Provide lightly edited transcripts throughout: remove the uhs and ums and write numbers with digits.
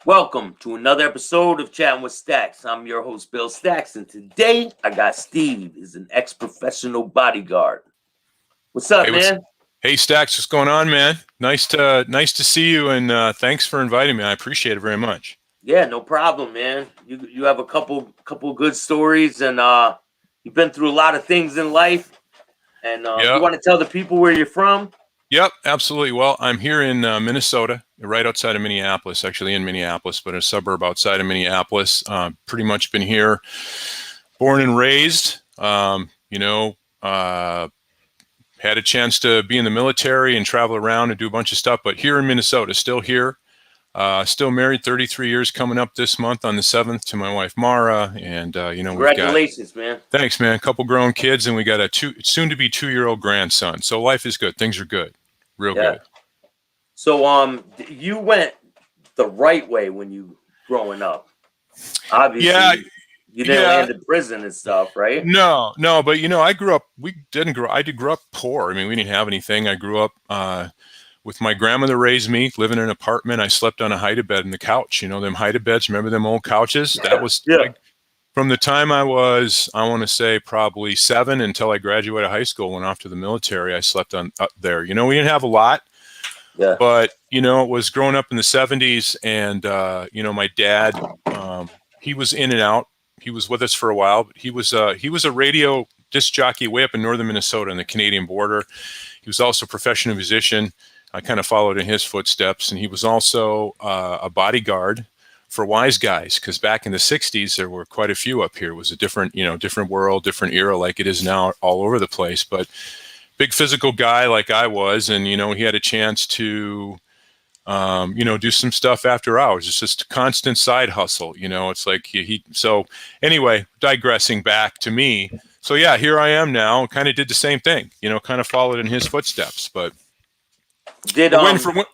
Welcome to another episode of Chatting with Staxx. I'm your host, Bill Staxx, and today I got Steve, is an ex-professional bodyguard. What's up, Hey, man? hey, Staxx, what's going on, man? Nice to see you, and thanks for inviting me. I appreciate it very much. Yeah, no problem, man. You have a couple good stories, and you've been through a lot of things in life. And you Yep, want to tell the people where you're from? yep, absolutely. Well, I'm here in Minnesota, right outside of Minneapolis, actually in Minneapolis, but a suburb outside of Minneapolis. Pretty much been here, born and raised. Had a chance to be in the military and travel around and do a bunch of stuff, but here in Minnesota, still here. Still married, 33 years coming up this month on the 7th to my wife Mara, and we've got. Congratulations, man. Thanks, man. A couple grown kids, and we got a soon-to-be 2-year-old grandson. So life is good. Things are good, real Yeah. good. So you went the right way when you growing up. Obviously, Yeah, you didn't yeah. land in prison and stuff, right? No, but I grew up. We didn't grow. I did grow up poor. I mean, we didn't have anything. I grew up with my grandmother raised me, living in an apartment. I slept on a hide-a-bed in the couch. You know them hide-a-beds. Remember them old couches? That was Yeah. like, from the time I was, I want to say probably 7 until I graduated high school, went off to the military. I slept on up there. You know, we didn't have a lot, Yeah. but it was growing up in the 70s, and my dad, he was in and out. He was with us for a while, but he was a radio disc jockey way up in northern Minnesota on the Canadian border. He was also a professional musician. I kind of followed in his footsteps, and he was also a bodyguard for wise guys, because back in the 60s there were quite a few up here. It was a different world, different era, like it is now all over the place. But big physical guy like I was, and he had a chance to do some stuff after hours. It's just a constant side hustle. It's like so anyway, digressing back to me. So yeah, here I am now, kind of did the same thing, kind of followed in his footsteps. But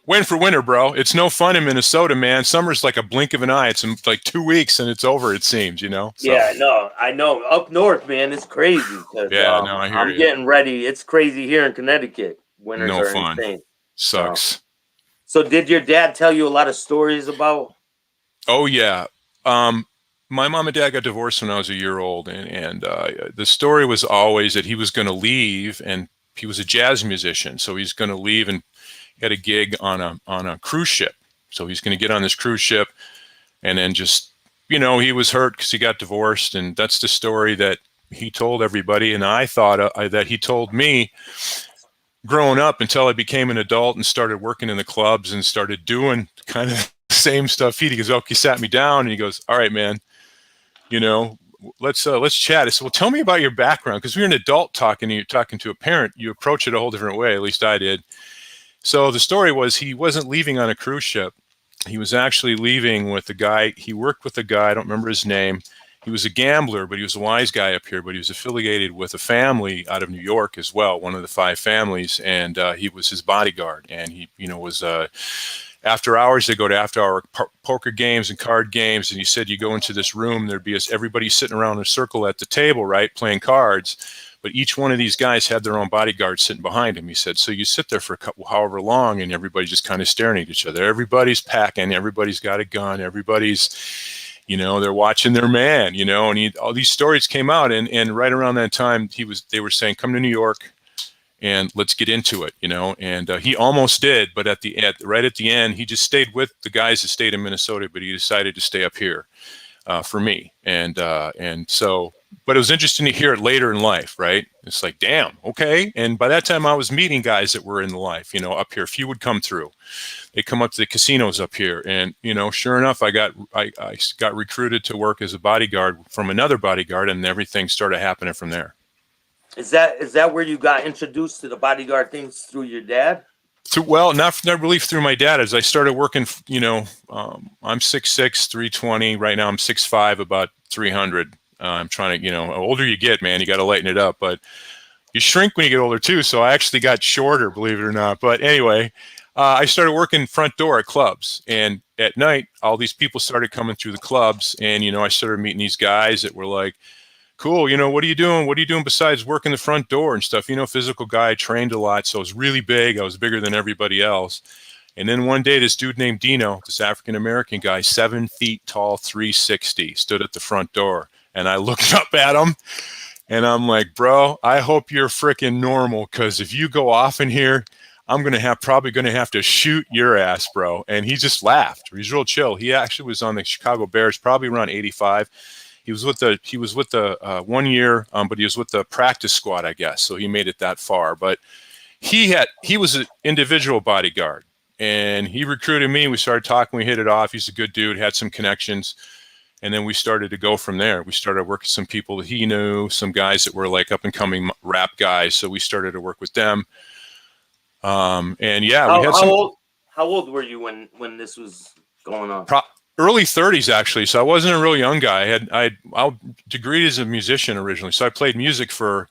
win for winter, bro. It's no fun in Minnesota, man. Summer's like a blink of an eye. It's in like 2 weeks and it's over, it seems, So. Yeah, I know. Up north, man, it's crazy. Yeah, no, I hear I'm you. getting ready. It's crazy here in Connecticut. Winters No are fun. insane. Sucks. So did your dad tell you a lot of stories about? Oh yeah. My mom and dad got divorced when I was a year old, and the story was always that he was going to leave, and he was a jazz musician, so he's going to leave and get a gig on a cruise ship. So he's going to get on this cruise ship, and then just he was hurt because he got divorced, and that's the story that he told everybody, and I thought that he told me growing up until I became an adult and started working in the clubs and started doing kind of the same stuff. He goes, he sat me down and he goes, all right, man, let's chat. I said, well, tell me about your background, because you're an adult talking to a parent. You approach it a whole different way. At least I did. So the story was, he wasn't leaving on a cruise ship. He was actually leaving with a guy. He worked with a guy. I don't remember his name. He was a gambler, but he was a wise guy up here. But he was affiliated with a family out of New York as well, one of the 5 families, and he was his bodyguard. And he, was after hours, they go to after-hour poker games and card games. And he said, you go into this room, there'd be everybody sitting around in a circle at the table, right, playing cards. But each one of these guys had their own bodyguard sitting behind him. He said, so you sit there for however long, and everybody's just kind of staring at each other. Everybody's packing. Everybody's got a gun. Everybody's, they're watching their man, and all these stories came out. And right around that time, they were saying, come to New York and let's get into it, and he almost did. But right at the end, he just stayed with the guys that stayed in Minnesota, but he decided to stay up here for me. And so, but it was interesting to hear it later in life, right? It's like, damn, okay. And by that time I was meeting guys that were in the life, up here. A few would come through. They come up to the casinos up here. And, sure enough, I got recruited to work as a bodyguard from another bodyguard, and everything started happening from there. Is that where you got introduced to the bodyguard things, through your dad? Well, not really through my dad. As I started working, I'm 6'6", 320. Right now I'm 6'5", about 300. I'm trying to, the older you get, man, you got to lighten it up. But you shrink when you get older too. So I actually got shorter, believe it or not. But anyway, I started working front door at clubs. And at night, all these people started coming through the clubs. And, I started meeting these guys that were like, cool, what are you doing? What are you doing besides working the front door and stuff? Physical guy, trained a lot. So I was really big. I was bigger than everybody else. And then one day, this dude named Dino, this African-American guy, 7 feet tall, 360, stood at the front door. And I looked up at him and I'm like, bro, I hope you're freaking normal, because if you go off in here, I'm probably gonna have to shoot your ass, bro. And he just laughed. He's real chill. He actually was on the Chicago Bears, probably around 85. He was with the 1 year, but he was with the practice squad, I guess. So he made it that far. But he was an individual bodyguard, and he recruited me. We started talking. We hit it off. He's a good dude. Had some connections. And then we started to go from there. We started working with some people that he knew, some guys that were like up and coming rap guys. So we started to work with them. And yeah, we had how old were you when this was going on? Early 30s, actually. So I wasn't a real young guy. I degreed as a musician originally. So I played music for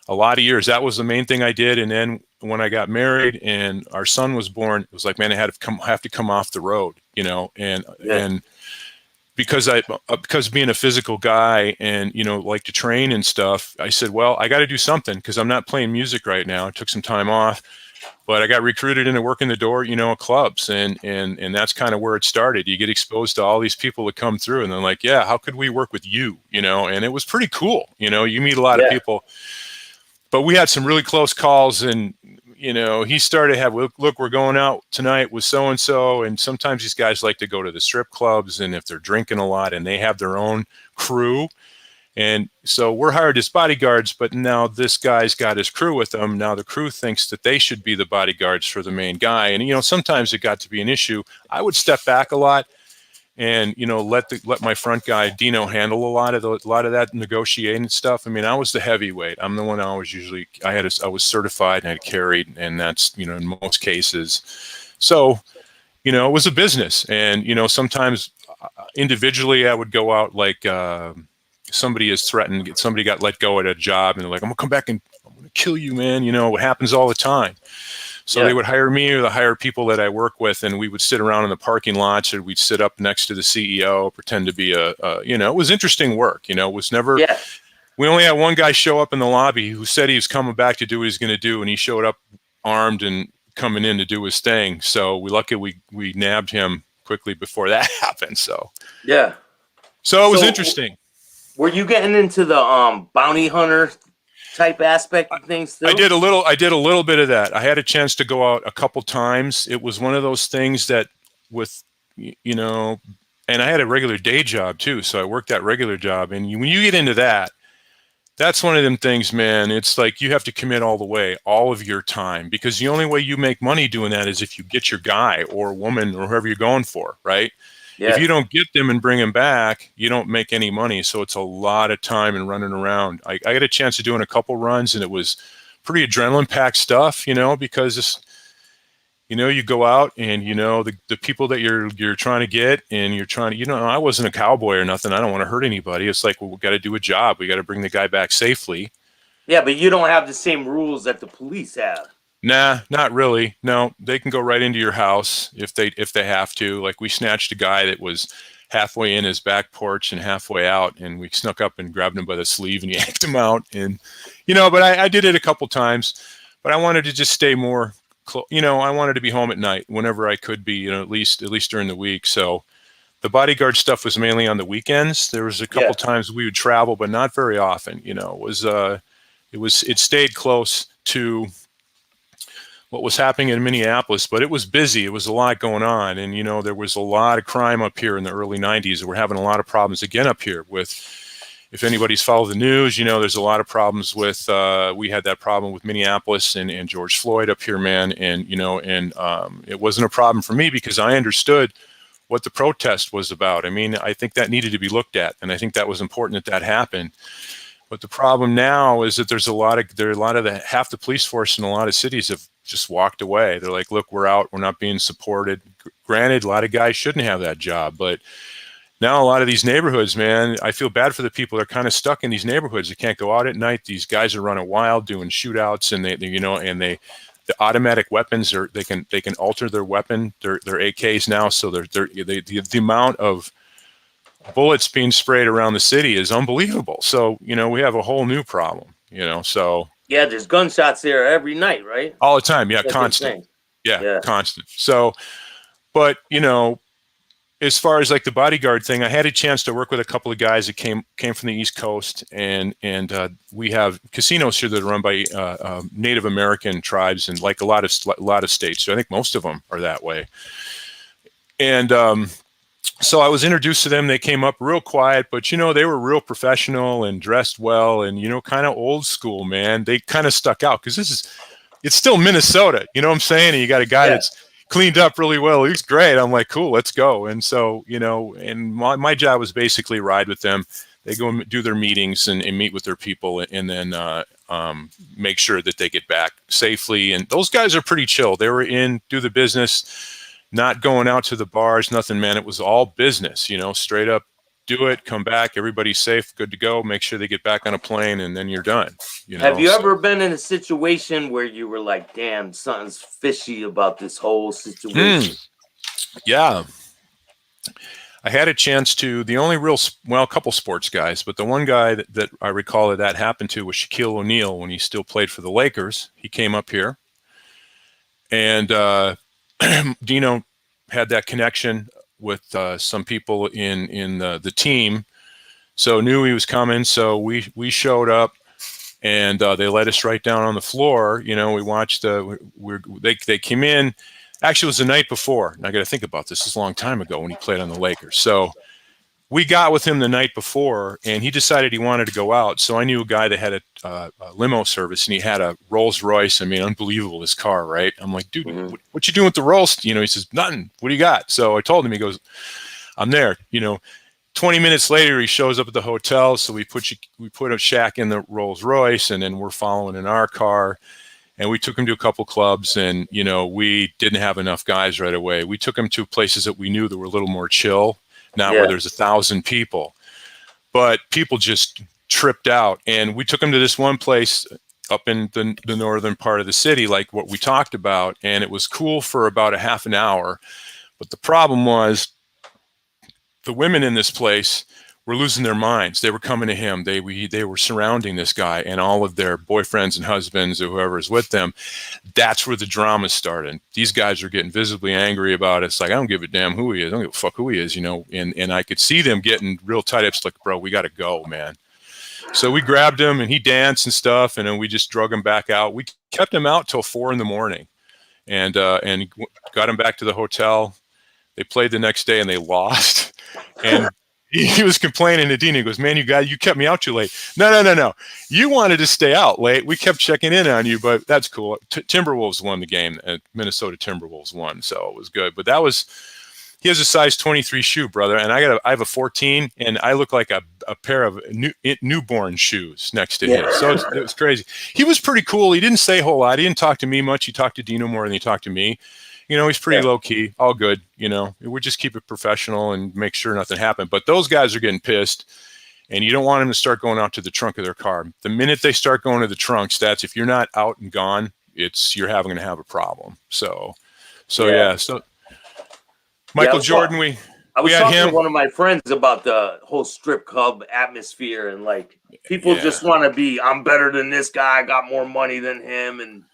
a lot of years. That was the main thing I did. And then when I got married and our son was born, it was like, man, I had to have to come off the road, you know, and because being a physical guy and, you know, like to train and stuff, I said, well, I got to do something, because I'm not playing music right now. I took some time off, but I got recruited into working the door, you know, at clubs. And that's kind of where it started. You get exposed to all these people that come through and they're like, yeah, how could we work with you? You know, and it was pretty cool. You know, you meet a lot of people, but we had some really close calls. And, you know, he started to have, look, we're going out tonight with so-and-so. And sometimes these guys like to go to the strip clubs, and if they're drinking a lot and they have their own crew. And so we're hired as bodyguards, but now this guy's got his crew with him. Now the crew thinks that they should be the bodyguards for the main guy. And, you know, sometimes it got to be an issue. I would step back a lot and, you know, let my front guy Dino handle a lot of that negotiating stuff. I mean, I was the heavyweight. I'm the one I was certified and I carried, and that's, you know, in most cases. So, you know, it was a business. And, you know, sometimes individually I would go out, like somebody is threatened, somebody got let go at a job, and they're like, I'm gonna come back and I'm gonna kill you, man. You know, it happens all the time. So they would hire me, or they hire people that I work with, and we would sit around in the parking lots, or we'd sit up next to the CEO, pretend to be you know, it was interesting work. You know, it was never, we only had one guy show up in the lobby who said he was coming back to do what he's going to do. And he showed up armed and coming in to do his thing. So we nabbed him quickly before that happened. So, so it was interesting. Were you getting into the bounty hunter type aspect of things too? I did a little bit of that. I had a chance to go out a couple times. It was one of those things that with, you know, and I had a regular day job too. So I worked that regular job. And when you get into that, that's one of them things, man. It's like you have to commit all the way, all of your time, because the only way you make money doing that is if you get your guy or woman or whoever you're going for, right? If you don't get them and bring them back, you don't make any money. So it's a lot of time and running around. I got a chance of doing a couple runs, and it was pretty adrenaline-packed stuff, you know, because it's, you know, you go out and, you know, the people that you're trying to get, and you're trying to, you know, I wasn't a cowboy or nothing. I don't want to hurt anybody. It's like, well, we got to do a job. We got to bring the guy back safely. Yeah, but you don't have the same rules that the police have. Nah, not really. No, they can go right into your house if they have to. Like, we snatched a guy that was halfway in his back porch and halfway out, and we snuck up and grabbed him by the sleeve and yanked him out. And, you know, but I did it a couple times, but I wanted to just stay more, you know, I wanted to be home at night whenever I could be, you know, at least during the week. So the bodyguard stuff was mainly on the weekends. There was a couple times we would travel, but not very often. You know, it stayed close to what was happening in Minneapolis, but it was busy. It was a lot going on. And, you know, there was a lot of crime up here in the early 90s. We're having a lot of problems again up here with, if anybody's followed the news, you know, there's a lot of problems with, we had that problem with Minneapolis and George Floyd up here, man. And, you know, and it wasn't a problem for me because I understood what the protest was about. I mean, I think that needed to be looked at. And I think that was important that happened. But the problem now is that there's half the police force in a lot of cities have just walked away. They're like, look, we're out. We're not being supported. Granted, a lot of guys shouldn't have that job, but now a lot of these neighborhoods, man, I feel bad for the people that are kind of stuck in these neighborhoods. They can't go out at night. These guys are running wild, doing shootouts, and the automatic weapons they can alter their weapon, their AKs now. So the amount of bullets being sprayed around the city is unbelievable. So, you know, we have a whole new problem, you know, so. Yeah, there's gunshots there every night, right? All the time. Yeah, constant. Yeah, Yeah. constant. So, but as far as like the bodyguard thing, I had a chance to work with a couple of guys that came from the East Coast, and we have casinos here that are run by Native American tribes, and like a lot of states. So I think most of them are that way. And so I was introduced to them. They came up real quiet, but they were real professional and dressed well, and kind of old school, man. They kind of stuck out because it's still Minnesota. You know what I'm saying? And you got a guy that's cleaned up really well. He's great. I'm like, cool, let's go. And so, and my job was basically ride with them. They go and do their meetings and meet with their people, and then make sure that they get back safely. And those guys are pretty chill. They were in, do the business, not going out to the bars, nothing, man. It was all business, straight up do it, come back, everybody's safe, good to go, make sure they get back on a plane, and then you're done. Have you ever been in a situation where you were like, damn, something's fishy about this whole situation? Yeah. I had a chance to, the only real, a couple sports guys, but the one guy that I recall that happened to was Shaquille O'Neal when he still played for the Lakers. He came up here, and Dino had that connection with some people in the team, so knew he was coming. So we showed up, and they let us right down on the floor. We watched. They came in. Actually, it was the night before. And I got to think about this. This is a long time ago when he played on the Lakers. So we got with him the night before, and he decided he wanted to go out. So I knew a guy that had a limo service, and he had a Rolls Royce. I mean, unbelievable, this car, right? I'm like, dude, what you doing with the Rolls? He says, nothing. What do you got? So I told him. He goes, I'm there. 20 minutes later, he shows up at the hotel. So we put a Shaq in the Rolls Royce, and then we're following in our car. And we took him to a couple clubs, and we didn't have enough guys right away. We took him to places that we knew that were a little more chill, not where there's 1,000 people, but people just tripped out. And we took him to this one place up in the northern part of the city, like what we talked about, and it was cool for about a half an hour. But the problem was the women in this place were losing their minds. They were coming to him. They were surrounding this guy and all of their boyfriends and husbands or whoever is with them. That's where the drama started. These guys are getting visibly angry about it. It's like, I don't give a damn who he is. I don't give a fuck who he is, and I could see them getting real tight. It's like, bro, we got to go, man. So we grabbed him, and he danced and stuff, and then we just drug him back out. We kept him out till 4 a.m. and got him back to the hotel. They played the next day, and they lost. And he was complaining to Dean. He goes, man, you kept me out too late. No. You wanted to stay out late. We kept checking in on you, but that's cool. Timberwolves won the game. Minnesota Timberwolves won, so it was good. But he has a size 23 shoe, brother, and I have a 14, and I look like a pair of newborn shoes next to him. So it was crazy. He was pretty cool. He didn't say a whole lot. He didn't talk to me much. He talked to Dino more than he talked to me. He's pretty low key, all good. We just keep it professional and make sure nothing happened. But those guys are getting pissed, and you don't want them to start going out to the trunk of their car. The minute they start going to the trunk, if you're not out and gone, you're going to have a problem. So Michael Jordan, I was talking to one of my friends about the whole strip club atmosphere, and like people just want to be, I'm better than this guy, I got more money than him, and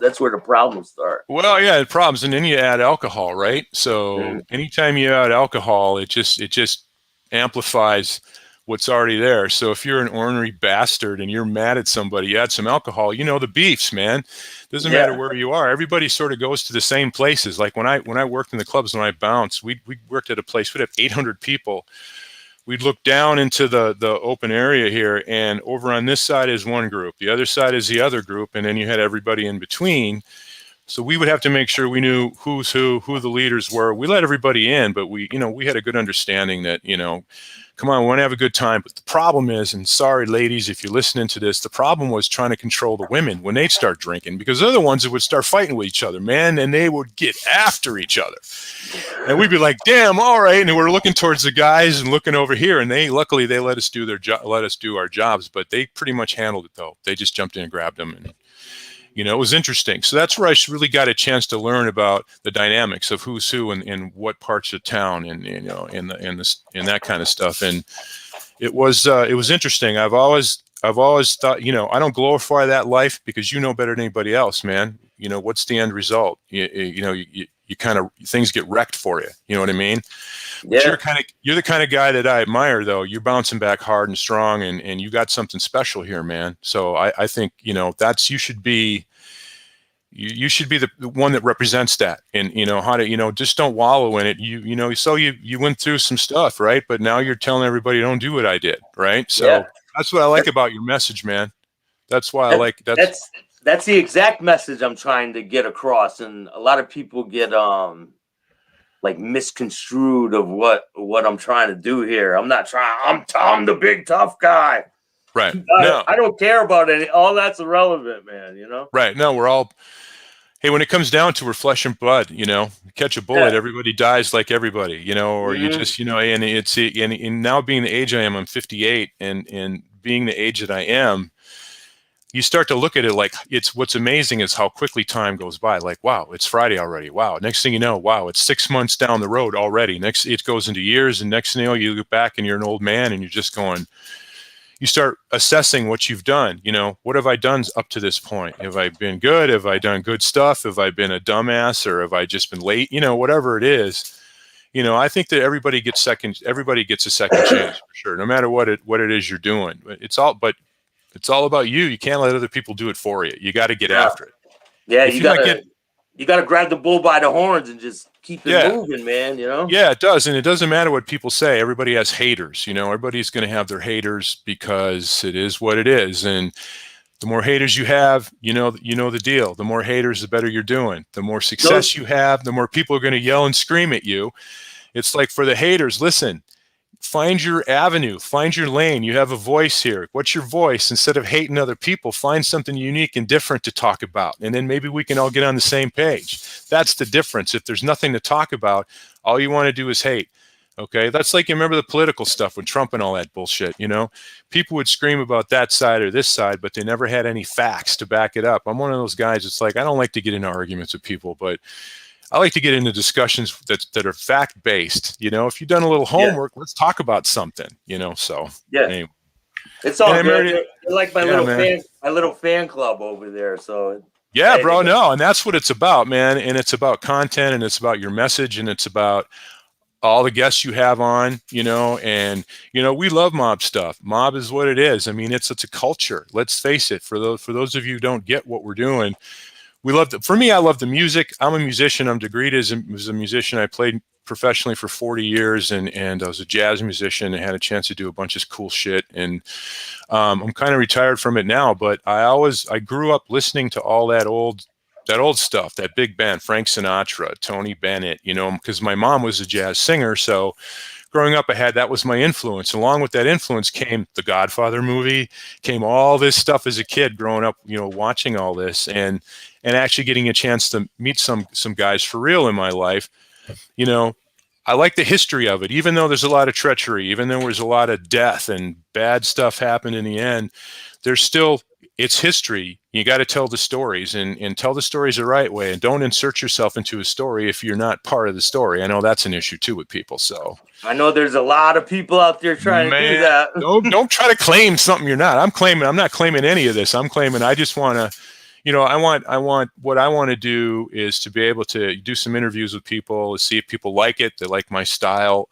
that's where the problems start. Well, the problems, and then you add alcohol, right? So anytime you add alcohol, it just amplifies what's already there. So if you're an ornery bastard and you're mad at somebody, you add some alcohol, the beefs, man. Doesn't matter where you are. Everybody sort of goes to the same places. Like when I worked in the clubs, when I bounced, we worked at a place, we'd have 800 people. We'd look down into the open area here, and over on this side is one group, the other side is the other group, and then you had everybody in between. So we would have to make sure we knew who's who the leaders were. We let everybody in, but we had a good understanding that, come on, we want to have a good time. But the problem is, and sorry, ladies, if you're listening to this, the problem was trying to control the women when they start drinking, because they're the ones that would start fighting with each other, man, and they would get after each other. And we'd be like, damn, all right. And we're looking towards the guys and looking over here, and luckily they let us do our jobs, but they pretty much handled it, though. They just jumped in and grabbed them, and it was interesting. So that's where I really got a chance to learn about the dynamics of who's who and what parts of town, and that kind of stuff. And it was interesting. I've always thought, I don't glorify that life, because better than anybody else, man. you know, what's the end result? You kind of, things get wrecked for you. You know what I mean? But Yeah. you're the kind of guy that I admire, though. You're bouncing back hard and strong, and you got something special here, man. So I think, you know, you should be the one that represents that, and you know how to, you know, just don't wallow in it. You know, so you went through some stuff, right? But now you're telling everybody, don't do what I did, right? Yeah. So that's what I like about your message, man. That's why I That, like that's the exact message I'm trying to get across, and a lot of people get like misconstrued of what I'm trying to do here. I'm not trying. I'm Tom, the big tough guy. right. No, I don't care about any. All that's irrelevant, man. You know. right. No, we're all. Hey, when it comes down to, we're flesh and blood, you know, you catch a bullet, Yeah. everybody dies like everybody, you know, or you just, you know, and and now being the age I am, I'm 58, and being the age that I am, you start to look at it like, it's, what's amazing is how quickly time goes by. Like, wow, it's Friday already. Wow. Next thing you know, wow, it's 6 months down the road already. Next, it goes into years, and next thing you know, you look back and you're an old man, and you're just going, you start assessing what you've done. You know, what have I done up to this point? Have I been good? Have I done good stuff? Have I been a dumbass, or have I just been late? You know, whatever it is, you know, I think that everybody gets a second chance for sure, no matter what it is you're doing. It's all about you. You can't let other people do it for you. You got to get after it. Yeah, If you gotta grab the bull by the horns and just keep it moving, man. You know. Yeah, it does, and it doesn't matter what people say. Everybody has haters. You know, everybody's going to have their haters, because it is what it is. And the more haters you have, you know the deal. The more haters, the better you're doing. The more success you have, the more people are going to yell and scream at you. It's like, for the haters, listen. Find your avenue, find your lane. You have a voice here. What's your voice? Instead of hating other people, find something unique and different to talk about. And then maybe we can all get on the same page. That's the difference. If there's nothing to talk about, all you want to do is hate. Okay. That's like, you remember the political stuff with Trump and all that bullshit, you know, people would scream about that side or this side, but they never had any facts to back it up. I'm one of those guys. It's like, I don't like to get into arguments with people, but I like to get into discussions that are fact based. You know, if you've done a little homework, let's talk about something. You know, so anyway. It's all good. You're like my little fan club over there. So yeah, bro. No, and that's what it's about, man. And it's about content, and it's about your message, and it's about all the guests you have on. You know, and you know, we love mob stuff. Mob is what it is. I mean, it's a culture. Let's face it. For those of you who don't get what we're doing. We love for me, I love the music. I'm a musician. I'm degreed as a musician. I played professionally for 40 years, and I was a jazz musician and had a chance to do a bunch of cool shit. And I'm kind of retired from it now, but I grew up listening to all that old stuff, that big band, Frank Sinatra, Tony Bennett, you know, because my mom was a jazz singer. So growing up, that was my influence. Along with that influence came the Godfather movie, came all this stuff as a kid growing up, you know, watching all this and actually getting a chance to meet some guys for real in my life. You know, I like the history of it, even though there's a lot of treachery, even though there's a lot of death and bad stuff happened in the end, it's history. You got to tell the stories and tell the stories the right way, and don't insert yourself into a story if you're not part of the story. I know that's an issue too with people. So I know there's a lot of people out there trying to do that. Don't try to claim something you're not. I'm not claiming any of this. I'm claiming I just want to, you know, what I want to do is to be able to do some interviews with people, see if people like it, they like my style.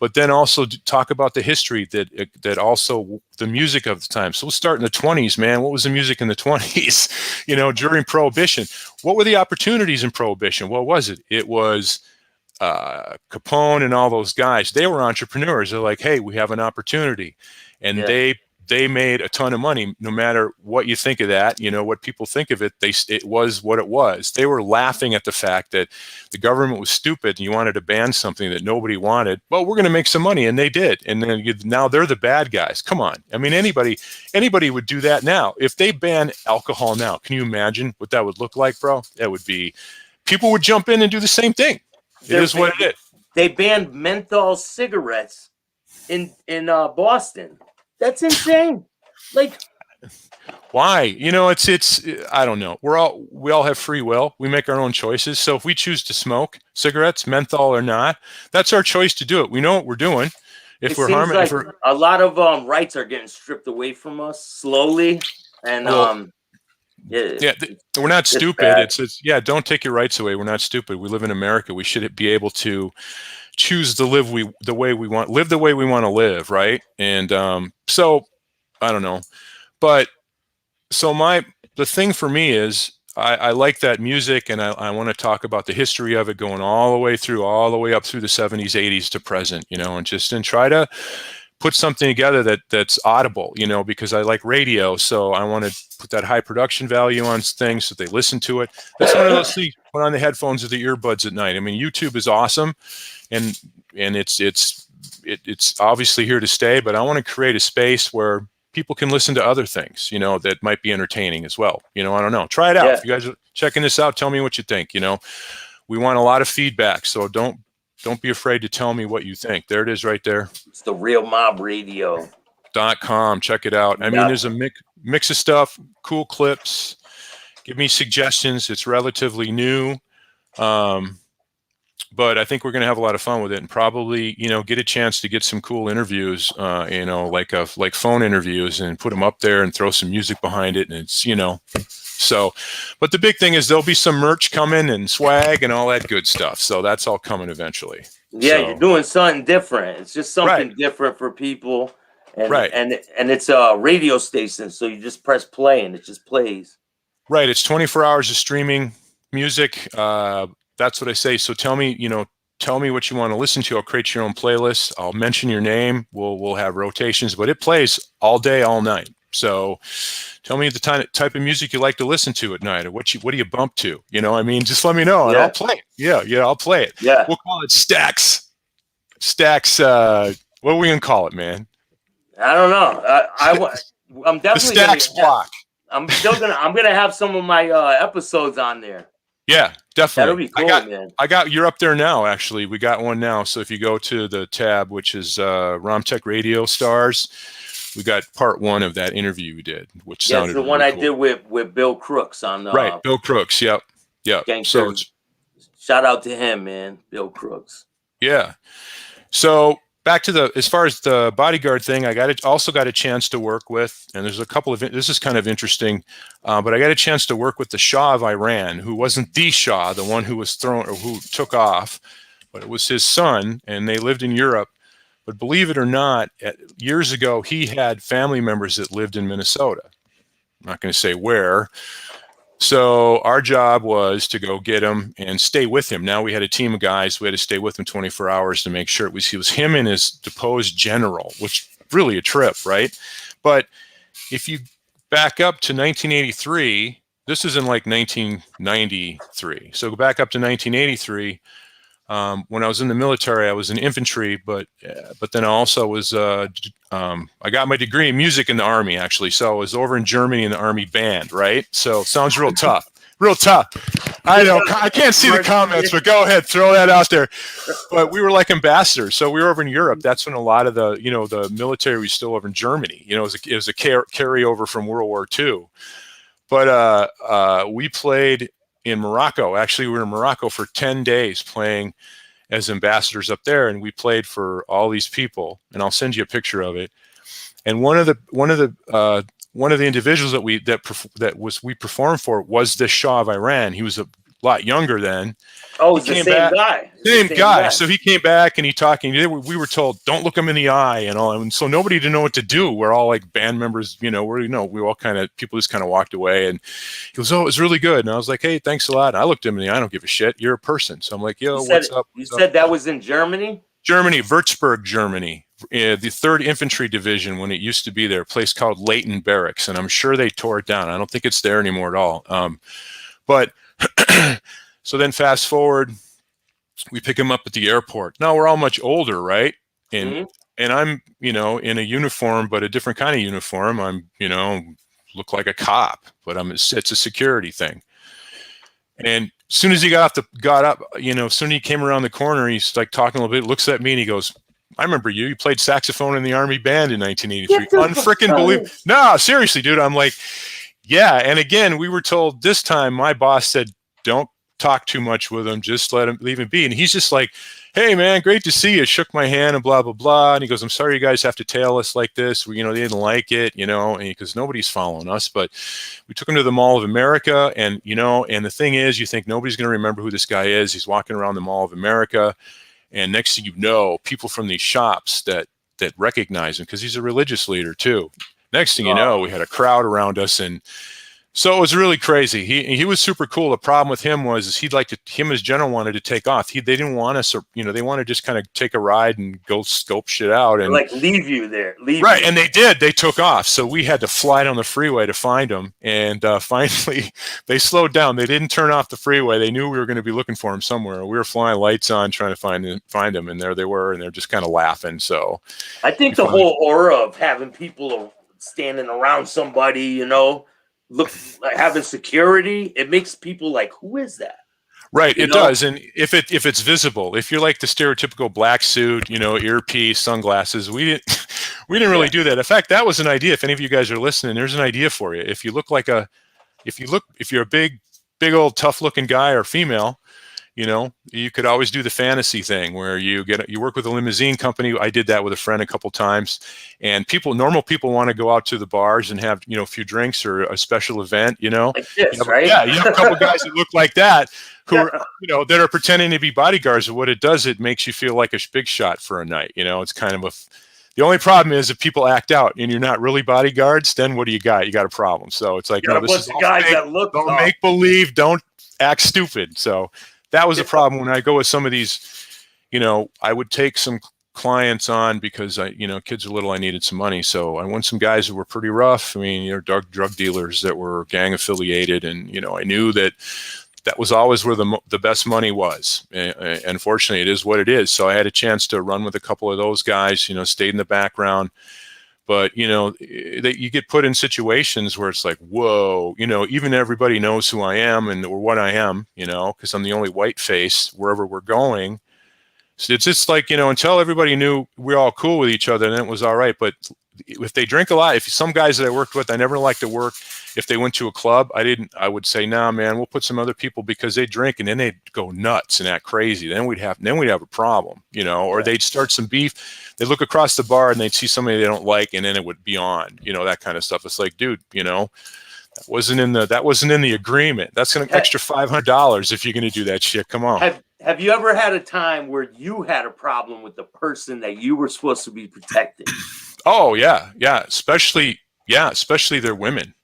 But then also talk about the history that also the music of the time. So we'll start in the 20s, man. What was the music in the 20s? You know, during Prohibition, what were the opportunities in Prohibition? What was it? It was Capone and all those guys. They were entrepreneurs. They're like, hey, we have an opportunity, and they made a ton of money. No matter what you think of that, you know, what people think of it, it was what it was. They were laughing at the fact that the government was stupid and you wanted to ban something that nobody wanted. Well, we're going to make some money, and they did. And then now they're the bad guys. Come on. I mean, anybody would do that now. If they ban alcohol now, can you imagine what that would look like, bro? That would be, people would jump in and do the same thing. It is what it is. They banned menthol cigarettes in Boston. That's insane. Like, why? You know, it's I don't know. We all have free will. We make our own choices. So if we choose to smoke cigarettes, menthol or not, that's our choice to do it. We know what we're doing. If we're harming, a lot of rights are getting stripped away from us slowly, and Yeah, we're not it's stupid. bad. It's yeah. Don't take your rights away. We're not stupid. We live in America. We should be able to choose to live the way we want to live, right? And so I don't know, but so the thing for me is I like that music, and I want to talk about the history of it going all the way up through the 70s, 80s to present, and try to put something together that's audible, because I like radio, so I want to put that high production value on things so they listen to it. That's one of those things. Put on the headphones or the earbuds at night. I mean, YouTube is awesome, and it's obviously here to stay. But I want to create a space where people can listen to other things, that might be entertaining as well. I don't know. Try it out. If you guys are checking this out, tell me what you think. We want a lot of feedback, so don't be afraid to tell me what you think. There it is right there. It's the Real Mob Radio.com. Check it out. I mean, there's a mix of stuff, cool clips. Give me suggestions. It's relatively new. But I think we're going to have a lot of fun with it, and probably, get a chance to get some cool interviews, like phone interviews, and put them up there and throw some music behind it. And it's, so, but the big thing is there'll be some merch coming and swag and all that good stuff. So that's all coming eventually. Yeah, so, you're doing something different. It's just something different for people. And, and it's a radio station, so you just press play and it just plays. Right. It's 24 hours of streaming music. That's what I say. So tell me what you want to listen to. I'll create your own playlist. I'll mention your name. We'll have rotations, but it plays all day, all night. So tell me the type of music you like to listen to at night, or what do you bump to? Just let me know and I'll play it. Yeah, I'll play it. Yeah. We'll call it Staxx. Staxx, what are we gonna call it, man? I don't know. I'm definitely the Staxx block. I'm gonna have some of my episodes on there. Yeah, definitely. That'll be cool, man. You're up there now, actually. We got one now. So if you go to the tab, which is RomTech Radio Stars, we got part 1 of that interview we did, which sounded the one I did with Bill Crooks on right, Bill Crooks, yep. Gangster. So shout out to him, man, Bill Crooks. Yeah. So back to as far as the bodyguard thing, I also got a chance to work with, and there's a couple of, this is kind of interesting, but I got a chance to work with the Shah of Iran, who wasn't the Shah, the one who was thrown or who took off, but it was his son, and they lived in Europe. But believe it or not, years ago, he had family members that lived in Minnesota. I'm not going to say where. So our job was to go get him and stay with him. Now we had a team of guys. We had to stay with him 24 hours to make sure it was him and his deposed general, which really a trip, right? But if you back up to 1983, this is in like 1993. So go back up to 1983. When I was in the military, I was in infantry, but then I also was, I got my degree in music in the Army, actually. So I was over in Germany in the Army band, right? So sounds real tough. Real tough. I know. I can't see the comments, but go ahead, throw that out there. But we were like ambassadors. So we were over in Europe. That's when a lot of the, the military was still over in Germany. It was a carryover from World War II. But we played in Morocco. Actually, we were in Morocco for 10 days playing as ambassadors up there, and we played for all these people. And I'll send you a picture of it. And one of the individuals that we performed for was the Shah of Iran. He was a lot younger then. Oh, it's the same guy. Same guy. So he came back and he talked. And we were told, don't look him in the eye and all. And so nobody didn't know what to do. We're all like band members, we all people just kind of walked away. And he goes, oh, it was really good. And I was like, hey, thanks a lot. And I looked him in the eye. I don't give a shit. You're a person. So I'm like, yo, what's up? You said that was in Germany? Germany, Würzburg, Germany. The 3rd Infantry Division, when it used to be there, a place called Leighton Barracks. And I'm sure they tore it down. I don't think it's there anymore at all. But so then fast forward, we pick him up at the airport. Now we're all much older, right? And I'm, in a uniform, but a different kind of uniform. I'm, look like a cop, but it's a security thing. And as soon as he got up, as soon as he came around the corner, he's like talking a little bit, looks at me and he goes, I remember you. You played saxophone in the Army band in 1983. Unfrickin' believe. No, seriously, dude. I'm like, yeah. And again, we were told this time, my boss said, don't talk too much with him. Just leave him be. And he's just like, hey man, great to see you. Shook my hand and blah, blah, blah. And he goes, I'm sorry you guys have to tail us like this. They didn't like it, and because nobody's following us. But we took him to the Mall of America, and, and the thing is, you think nobody's going to remember who this guy is. He's walking around the Mall of America. And next thing you know, people from these shops that recognize him, because he's a religious leader too. Next thing you know, we had a crowd around us, and so it was really crazy. He was super cool. The problem with him was him as general wanted to take off. They didn't want us, they want to just kind of take a ride and go scope shit out and like leave you there. Right, and they did. They took off, so we had to fly down the freeway to find him. And finally, they slowed down. They didn't turn off the freeway. They knew we were going to be looking for him somewhere. We were flying lights on, trying to find him, and there they were, and they're just kind of laughing. So I think the whole aura of having people standing around somebody, look like having security, it makes people like, who is that? Right, it does. And if it's visible, if you're like the stereotypical black suit, earpiece, sunglasses, we didn't really do that. In fact, that was an idea. If any of you guys are listening, there's an idea for you. If you're a big old tough looking guy or female, you could always do the fantasy thing where you work with a limousine company. I did that with a friend a couple times, and normal people want to go out to the bars and have, a few drinks or a special event, like this, right? Yeah. You have a couple guys that look like that who are, that are pretending to be bodyguards. And what it does, it makes you feel like a big shot for a night. It's kind of the only problem is if people act out and you're not really bodyguards, then what do you got? You got a problem. So it's like, this is all guys fake. That look don't make believe, don't act stupid. So that was a problem when I go with some of these, I would take some clients on because kids are little, I needed some money. So I went some guys who were pretty rough. I mean, drug dealers that were gang affiliated. And, I knew that was always where the best money was. And unfortunately, it is what it is. So I had a chance to run with a couple of those guys, stayed in the background. But, that you get put in situations where it's like, whoa, even everybody knows who I am or what I am, because I'm the only white face wherever we're going. So it's just like, until everybody knew we're all cool with each other, then it was all right. But if they drink a lot, if some guys that I worked with, I never liked to work. If they went to a club, I would say, nah, man, we'll put some other people because they drink and then they'd go nuts and act crazy. Then we'd have a problem, or they'd start some beef. They look across the bar and they'd see somebody they don't like, and then it would be on, that kind of stuff. It's like, dude, that wasn't in the agreement. That's an extra $500 if you're going to do that shit. Come on. Have you ever had a time where you had a problem with the person that you were supposed to be protecting? Oh yeah. Especially they're women.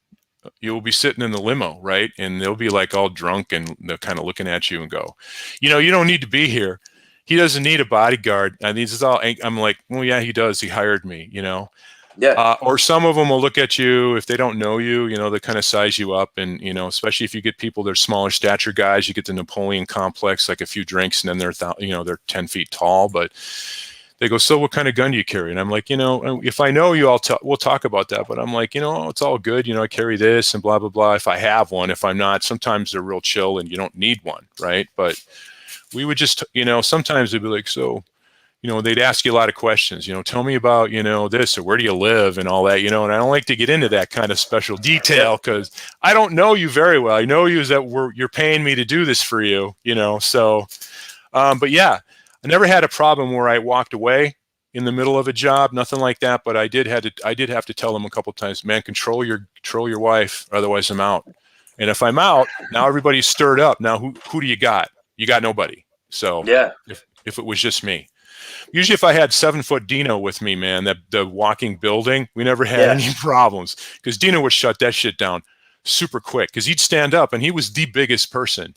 You'll be sitting in the limo, right? And they'll be like all drunk and they're kind of looking at you and go, you don't need to be here. He doesn't need a bodyguard. And this is all, I'm like, well, yeah, he does. He hired me, Yeah. Or some of them will look at you if they don't know you, they kind of size you up. And, especially if you get people, they're smaller stature guys, you get the Napoleon complex, like a few drinks and then they're 10 feet tall, but they go, so what kind of gun do you carry? And I'm like, if I know you, we'll talk about that. But I'm like, it's all good. I carry this and blah, blah, blah. If I have one, if I'm not, sometimes they're real chill and you don't need one. Right. But we would just, sometimes they'd be like, so, they'd ask you a lot of questions, tell me about, this or where do you live and all that, and I don't like to get into that kind of special detail because I don't know you very well. I know you is that you're paying me to do this for you, so, but yeah, I never had a problem where I walked away in the middle of a job, nothing like that. But I did have to tell them a couple of times, man, control your wife, otherwise I'm out. And if I'm out, now everybody's stirred up. Now who do you got? You got nobody. So yeah, if it was just me. Usually if I had 7-foot Dino with me, man, the walking building, we never had any problems because Dino would shut that shit down super quick because he'd stand up and he was the biggest person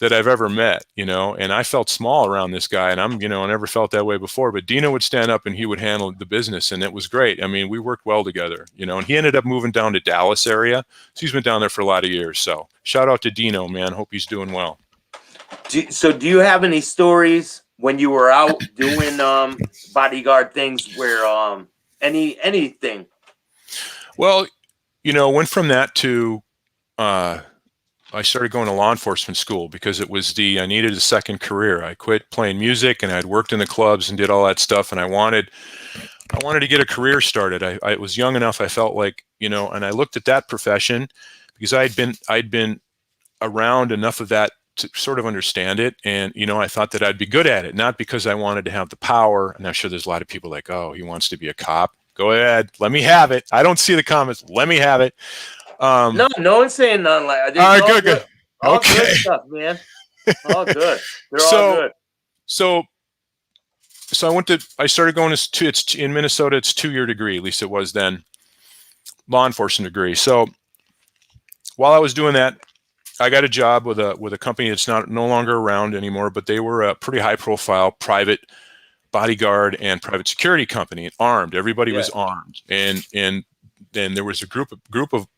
that I've ever met, and I felt small around this guy and I never felt that way before, but Dino would stand up and he would handle the business and it was great. I mean, we worked well together, and he ended up moving down to Dallas area. So he's been down there for a lot of years. So shout out to Dino, man. Hope he's doing well. Do you have any stories when you were out doing bodyguard things where anything? Well, went from that to I started going to law enforcement school because it was I needed a second career. I quit playing music and I'd worked in the clubs and did all that stuff. And I wanted to get a career started. I was young enough. I felt like, and I looked at that profession because I'd been around enough of that to sort of understand it. And, you know, I thought that I'd be good at it, not because I wanted to have the power. And I'm sure there's a lot of people like, oh, he wants to be a cop. Go ahead. Let me have it. I don't see the comments. Let me have it. No, no one's saying nothing like that. All right, good. All Okay. good stuff, man. All good. They're all good. So I started going it's in Minnesota. It's 2-year degree. At least it was then, law enforcement degree. So while I was doing that, I got a job with a company that's no longer around anymore, but they were a pretty high profile private bodyguard and private security company, armed. Everybody was armed. And then there was a group of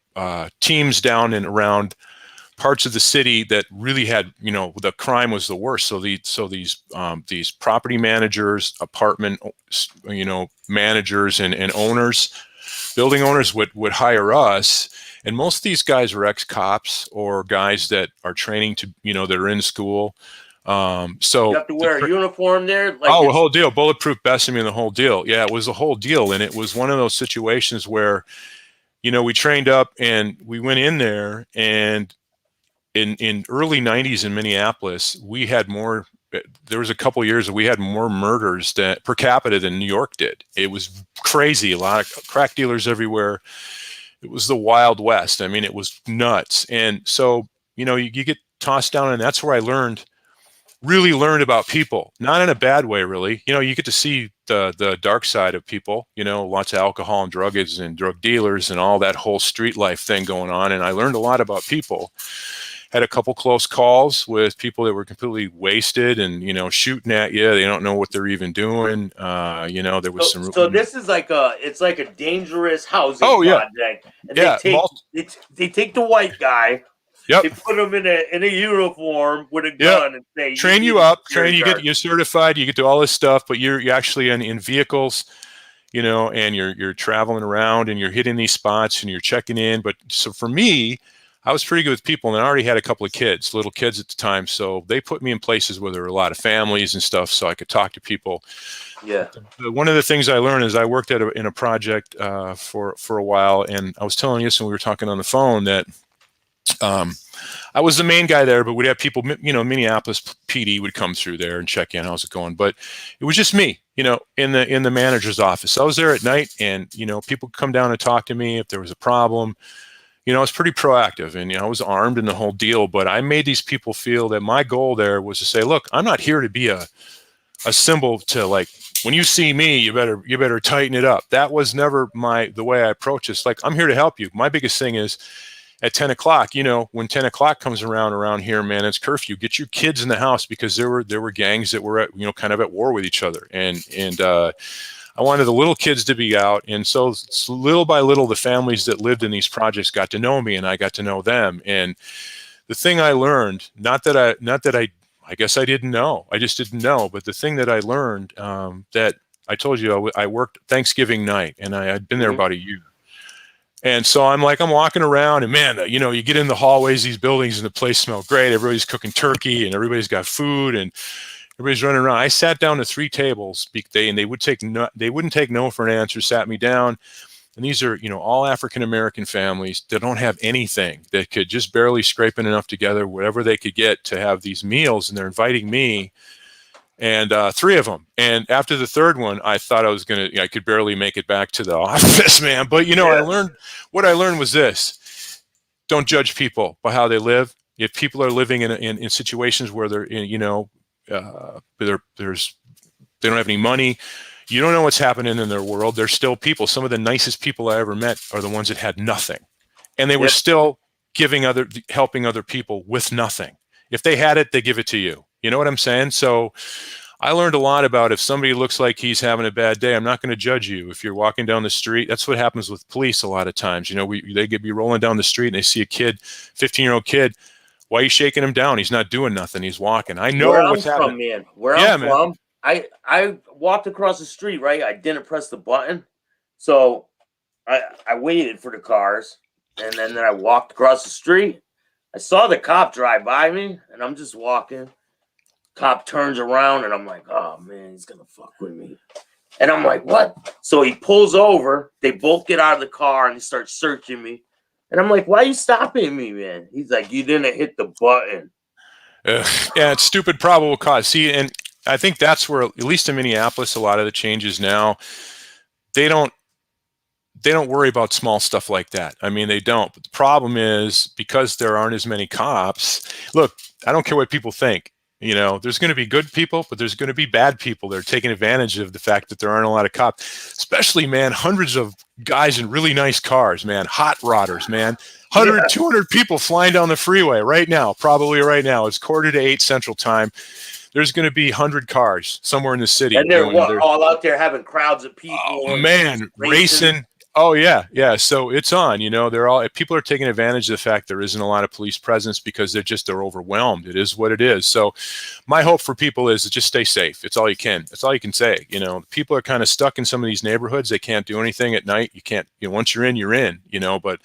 teams down and around parts of the city that really had, you know, the crime was the worst. So these property managers, apartment, you know, managers and owners, building owners would hire us. And most of these guys are ex-cops or guys that are training to, you know, that are in school. So you have to wear a uniform there. Like the whole deal, bulletproof vest, I mean, the whole deal. Yeah, it was a whole deal. And it was one of those situations where, you know, we trained up and we went in there, and in early 90s in Minneapolis, we had more, there was a couple of years that we had more murders per capita than New York did. It was crazy. A lot of crack dealers everywhere. It was the Wild West. I mean, it was nuts. And so, you know, you get tossed down, and that's where I really learned about people, not in a bad way, really. You know, you get to see the dark side of people, you know, lots of alcohol and druggies and drug dealers and all that whole street life thing going on. And I learned a lot about people. Had a couple close calls with people that were completely wasted and, you know, shooting at you. They don't know what they're even doing. You know, there was So this is like it's like a dangerous housing project. And they take the white guy. Yep. They put him in a uniform with a gun and say, train you up, you certified, you get to all this stuff, but you're actually in vehicles, you know, and you're traveling around and you're hitting these spots and you're checking in. But so for me, I was pretty good with people, and I already had a couple of kids, little kids at the time. So they put me in places where there were a lot of families and stuff, so I could talk to people. Yeah. One of the things I learned is I worked in a project for a while, and I was telling you, when we were talking on the phone, that I was the main guy there, but we'd have people, you know, Minneapolis PD would come through there and check in, how's it going? But it was just me, you know, in the manager's office. I was there at night, and, you know, people come down and talk to me if there was a problem. You know, I was pretty proactive, and, you know, I was armed in the whole deal, but I made these people feel that my goal there was to say, look, I'm not here to be a symbol to, like, when you see me, you better tighten it up. That was never the way I approach this. Like, I'm here to help you. My biggest thing is, at 10 o'clock, you know, when 10 o'clock comes around here, man, it's curfew. Get your kids in the house, because there were gangs that were you know, kind of at war with each other. And I wanted the little kids to be out. And so little by little, the families that lived in these projects got to know me, and I got to know them. And the thing I learned, not that I guess I didn't know, I just didn't know. But the thing that I learned, that I told you, I worked Thanksgiving night, and I'd been there about a year. And so I'm walking around, and, man, you know, you get in the hallways, these buildings, and the place smelled great. Everybody's cooking turkey, and everybody's got food, and everybody's running around. I sat down to 3 tables, and they wouldn't take no for an answer. Sat me down, and these are, you know, all African American families that don't have anything, that could just barely scrape in enough together, whatever they could get to have these meals, and they're inviting me. And 3 of them. And after the 3rd one, I thought I could barely make it back to the office, man. But, you know, what I learned was this: don't judge people by how they live. If people are living in situations where they're, you know, they don't have any money, you don't know what's happening in their world. They're still people. Some of the nicest people I ever met are the ones that had nothing, and they were still helping other people with nothing. If they had it, they give it to you. You know what I'm saying? So I learned a lot about, if somebody looks like he's having a bad day, I'm not going to judge you. If you're walking down the street, that's what happens with police a lot of times. You know, they could be rolling down the street, and they see a kid, 15-year-old kid. Why are you shaking him down? He's not doing nothing. He's walking. I know what's happening. Where I'm from, I walked across the street, right? I didn't press the button. So I waited for the cars, and then I walked across the street. I saw the cop drive by me, and I'm just walking. Cop turns around, and I'm like, oh, man, he's going to fuck with me. And I'm like, what? So he pulls over. They both get out of the car, and they start searching me. And I'm like, why are you stopping me, man? He's like, you didn't hit the button. Yeah, it's stupid probable cause. See, and I think that's where, at least in Minneapolis, a lot of the changes now, they don't they don't worry about small stuff like that. I mean, they don't. But the problem is because there aren't as many cops. Look, I don't care what people think. You know, there's going to be good people, but there's going to be bad people that are taking advantage of the fact that there aren't a lot of cops. Especially, man, hundreds of guys in really nice cars, man, hot rodders, man. 100, 200 people flying down the freeway right now, probably right now. It's 7:45 Central Time. There's going to be 100 cars somewhere in the city. And they're all out there having crowds of people. Oh, man, racing. Oh yeah, yeah. So it's on. You know, people are taking advantage of the fact there isn't a lot of police presence because they're overwhelmed. It is what it is. So my hope for people is to just stay safe. It's all you can. That's all you can say. You know, people are kind of stuck in some of these neighborhoods. They can't do anything at night. You can't. You know, once you're in, you're in. You know, but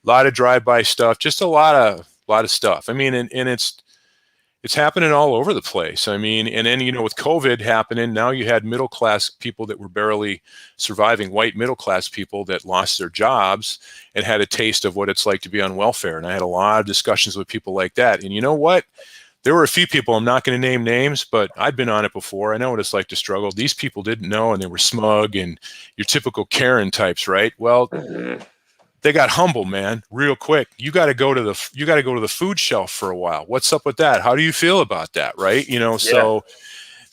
a lot of drive-by stuff. Just a lot of stuff. I mean, and it's happening all over the place. I mean, and then, you know, with COVID happening, now you had middle class people that were barely surviving, white middle class people that lost their jobs and had a taste of what it's like to be on welfare. And I had a lot of discussions with people like that. And you know what? There were a few people, I'm not going to name names, but I'd been on it before. I know what it's like to struggle. These people didn't know, and they were smug and your typical Karen types, right? Well, they got humble, man, real quick. You got to go to the food shelf for a while. What's up with that? How do you feel about that? Right. You know, yeah. So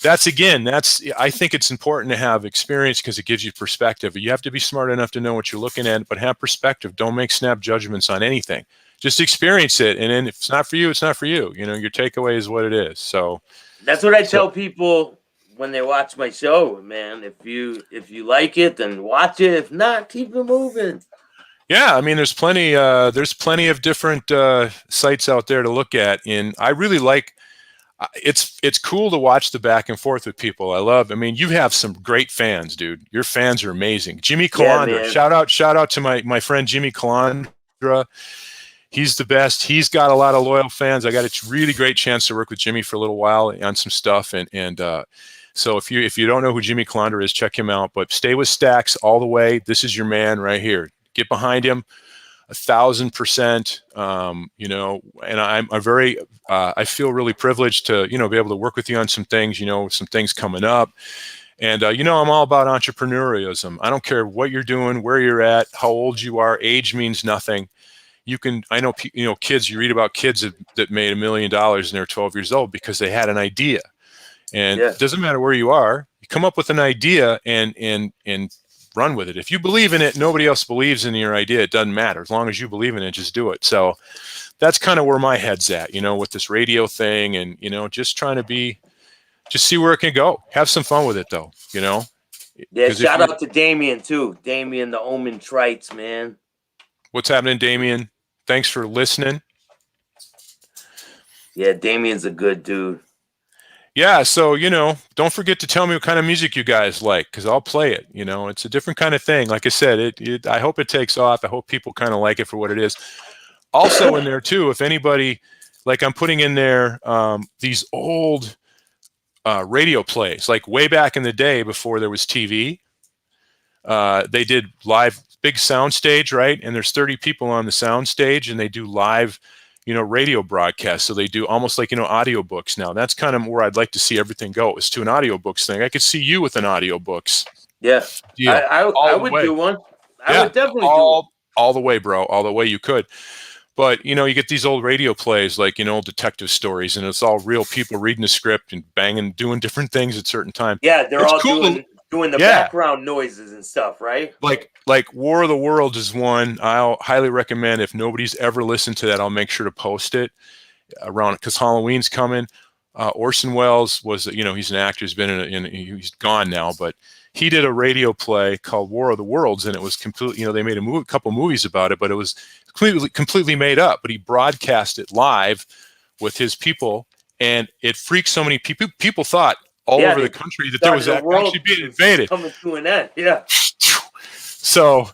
I think it's important to have experience because it gives you perspective. You have to be smart enough to know what you're looking at, but have perspective. Don't make snap judgments on anything. Just experience it. And then if it's not for you, it's not for you. You know, your takeaway is what it is. So that's what I tell people when they watch my show, man. If you like it, then watch it. If not, keep it moving. Yeah, I mean, there's plenty of different sites out there to look at, and I really like. It's cool to watch the back and forth with people. I mean, you have some great fans, dude. Your fans are amazing. Jimmy Calandra, shout out to my friend Jimmy Calandra. He's the best. He's got a lot of loyal fans. I got a really great chance to work with Jimmy for a little while on some stuff, and so if you don't know who Jimmy Calandra is, check him out. But stay with Staxx all the way. This is your man right here. Get behind him 1,000%. You know, and I feel really privileged to, you know, be able to work with you on some things, you know, some things coming up. And, you know, I'm all about entrepreneurialism. I don't care what you're doing, where you're at, how old you are. Age means nothing. I know, you know, kids, you read about kids that made $1 million and they're 12 years old because they had an idea. And it doesn't matter where you are. You come up with an idea and run with it. If you believe in it, nobody else believes in your idea. It doesn't matter. As long as you believe in it, just do it. So that's kind of where my head's at, you know, with this radio thing and, you know, just trying to just see where it can go. Have some fun with it though, you know? Yeah. Shout out to Damien too. Damien, the Omen Trites, man. What's happening, Damien? Thanks for listening. Yeah. Damien's a good dude. Yeah, so, you know, don't forget to tell me what kind of music you guys like, because I'll play it. You know, it's a different kind of thing. Like I said, I hope it takes off. I hope people kind of like it for what it is. Also in there, too, if anybody, like I'm putting in there these old radio plays, like way back in the day before there was TV. They did live, big sound stage, right? And there's 30 people on the sound stage, and they do live, you know, radio broadcast. So they do almost like, you know, audiobooks now. That's kind of where I'd like to see everything go, is to an audiobooks thing. I could see you with an audiobooks. Yeah. I would do one. I would definitely do one. All the way, bro. All the way you could. But, you know, you get these old radio plays like, you know, detective stories, and it's all real people reading the script and banging, doing different things at certain times. Yeah, they're all cool. doing the background noises and stuff, right? Like War of the Worlds is one I'll highly recommend. If nobody's ever listened to that, I'll make sure to post it around, because Halloween's coming. Orson Welles was, you know, he's an actor. He's been he's gone now, but he did a radio play called War of the Worlds, and it was completely, you know, they made a couple movies about it, but it was completely made up. But he broadcast it live with his people, and it freaked so many people. People thought all over the country that there was actually being invaded. Coming to an end, yeah. So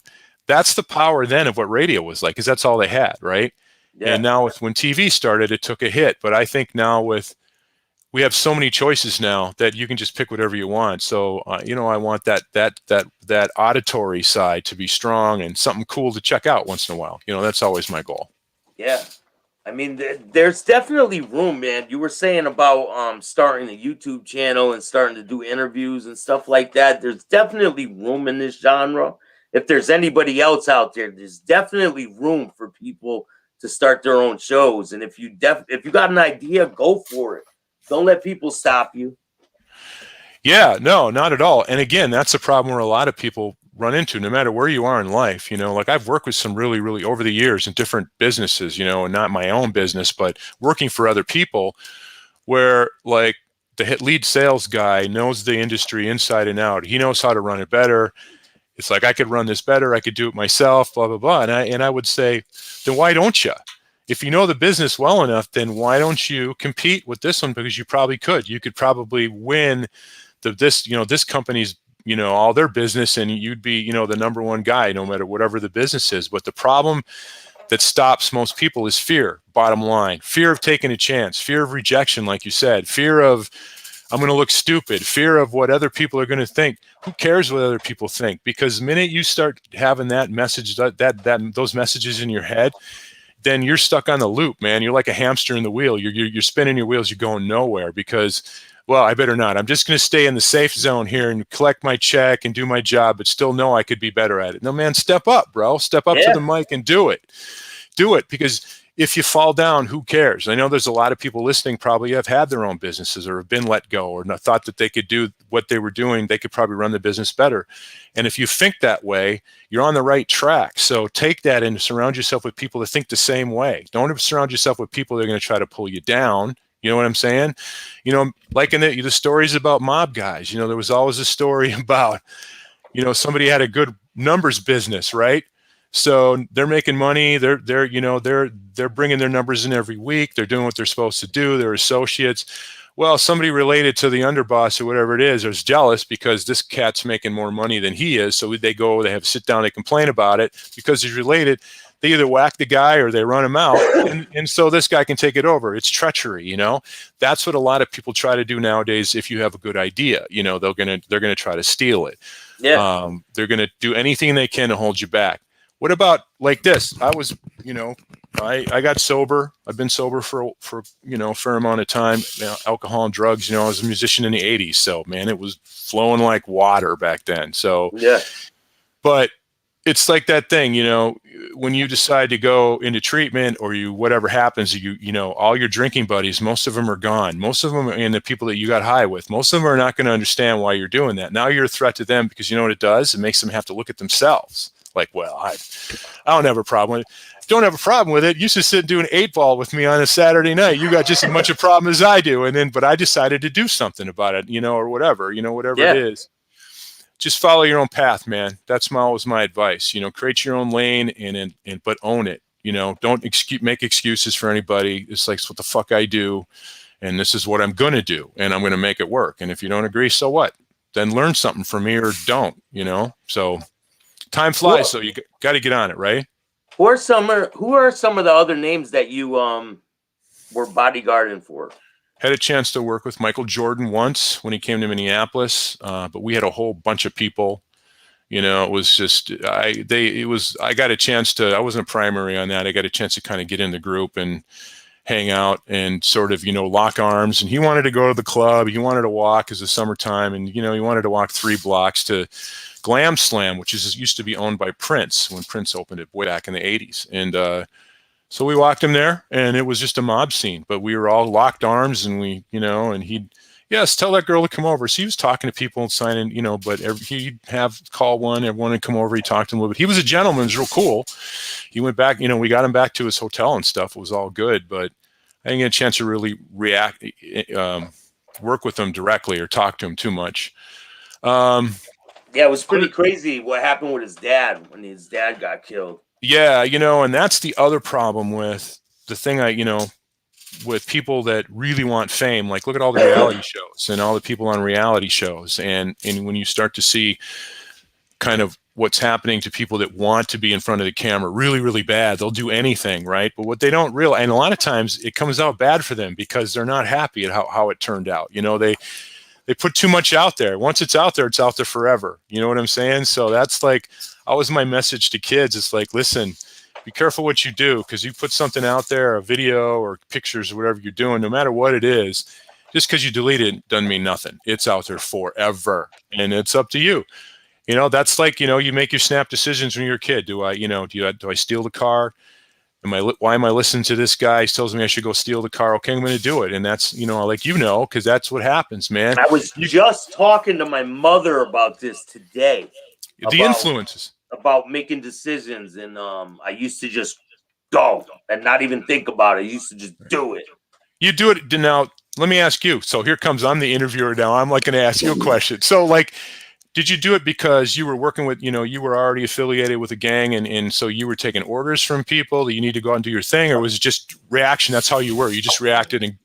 that's the power then of what radio was like, because that's all they had, right? Yeah. And now when TV started, it took a hit. But I think now we have so many choices now that you can just pick whatever you want. So you know, I want that auditory side to be strong and something cool to check out once in a while. You know, that's always my goal. Yeah. I mean, there's definitely room, man. You were saying about starting a YouTube channel and starting to do interviews and stuff like that. There's definitely room in this genre. If there's anybody else out there, there's definitely room for people to start their own shows. And if you got an idea, go for it. Don't let people stop you. Yeah, no, not at all. And again, that's a problem where a lot of people run into, no matter where you are in life. You know, like I've worked with some really, really over the years in different businesses, you know, and not my own business, but working for other people where like the lead sales guy knows the industry inside and out. He knows how to run it better. It's like, I could run this better. I could do it myself, blah, blah, blah. And I would say, then why don't you? If you know the business well enough, then why don't you compete with this one? Because you probably could. You could probably win this company's, all their business, and you'd be, the number one guy, no matter whatever the business is. But the problem that stops most people is fear, bottom line. Fear of taking a chance, fear of rejection, like you said, fear of, I'm going to look stupid, fear of what other people are going to think. Who cares what other people think? Because the minute you start having that message, those messages in your head, then you're stuck on the loop, man. You're like a hamster in the wheel. You're spinning your wheels. You're going nowhere because, well, I better not. I'm just going to stay in the safe zone here and collect my check and do my job, but still know I could be better at it. No, man, step up, bro. Step up to the mic and do it. Do it, because if you fall down, who cares? I know there's a lot of people listening probably have had their own businesses or have been let go or thought that they could do what they were doing. They could probably run the business better. And if you think that way, you're on the right track. So take that and surround yourself with people that think the same way. Don't surround yourself with people that are going to try to pull you down. You know what I'm saying? Like in the stories about mob guys, there was always a story about, somebody had a good numbers business, right? So they're making money. They're bringing their numbers in every week. They're doing what they're supposed to do. They're associates. Well, somebody related to the underboss or whatever it is jealous because this cat's making more money than he is. So they have sit down, they complain about it because he's related. They either whack the guy or they run him out. And so this guy can take it over. It's treachery, That's what a lot of people try to do nowadays. If you have a good idea, they're going to try to steal it. Yeah. They're going to do anything they can to hold you back. What about like this? I was, I got sober. I've been sober for a fair amount of time. Alcohol and drugs. I was a musician in the 80s. So, man, it was flowing like water back then. So, yeah. But it's like that thing, when you decide to go into treatment or whatever happens, all your drinking buddies, most of them are gone. Most of them are in the people that you got high with. Most of them are not going to understand why you're doing that. Now you're a threat to them because you know what it does? It makes them have to look at themselves. Like, well, I don't have a problem with it. Don't have a problem with it. You should sit and do an 8-ball with me on a Saturday night. You got just as much a problem as I do. But I decided to do something about it, or whatever, whatever it is. Just follow your own path, man. That's always my advice. Create your own lane but own it. Don't make excuses for anybody. It's like, it's what the fuck I do. And this is what I'm going to do. And I'm going to make it work. And if you don't agree, so what? Then learn something from me or don't, So time flies, so you got to get on it, right? Who are some of the other names that you were bodyguarding for? Had a chance to work with Michael Jordan once when he came to Minneapolis, but we had a whole bunch of people. It was just I got a chance to. I wasn't a primary on that. I got a chance to kind of get in the group and hang out and sort of lock arms. And he wanted to go to the club. He wanted to walk as the summertime, and he wanted to walk 3 blocks to Glam Slam, which used to be owned by Prince when Prince opened it way back in the 80s. And so we walked him there, and it was just a mob scene. But we were all locked arms, and and he'd, yes, tell that girl to come over. So he was talking to people and signing, but he'd call everyone would come over. He talked to them a little bit. He was a gentleman. It was real cool. He went back, we got him back to his hotel and stuff. It was all good, but I didn't get a chance to really work with him directly or talk to him too much. Yeah, it was pretty crazy what happened with his dad when his dad got killed. Yeah, and that's the other problem with the thing with people that really want fame. Like, look at all the reality shows and all the people on reality shows. And when you start to see kind of what's happening to people that want to be in front of the camera really, really bad, they'll do anything, right? But what they don't realize, and a lot of times it comes out bad for them because they're not happy at how it turned out. They put too much out there. Once it's out there forever. You know what I'm saying? So that's like always my message to kids. It's like, listen, be careful what you do, because you put something out there, a video or pictures or whatever you're doing, no matter what it is, just because you delete it doesn't mean nothing. It's out there forever, and it's up to you. You know, that's like, you know, you make your snap decisions when you're a kid. Do I, you know, do I steal the car? Why am I listening to this guy? He tells me I should go steal the car. Okay, I'm going to do it. And that's, you know, like, you know, because that's what happens, man. I was just talking to my mother about this today. The influences. About making decisions. And I used to just go and not even think about it. I used to just do it. You do it. Now, let me ask you. So here comes, I'm the interviewer now. I'm like going to ask you a question. So like, did you do it because you were working with, you know, you were already affiliated with a gang, and so you were taking orders from people that you need to go out and do your thing, or was it just reaction? That's how you were. You just reacted and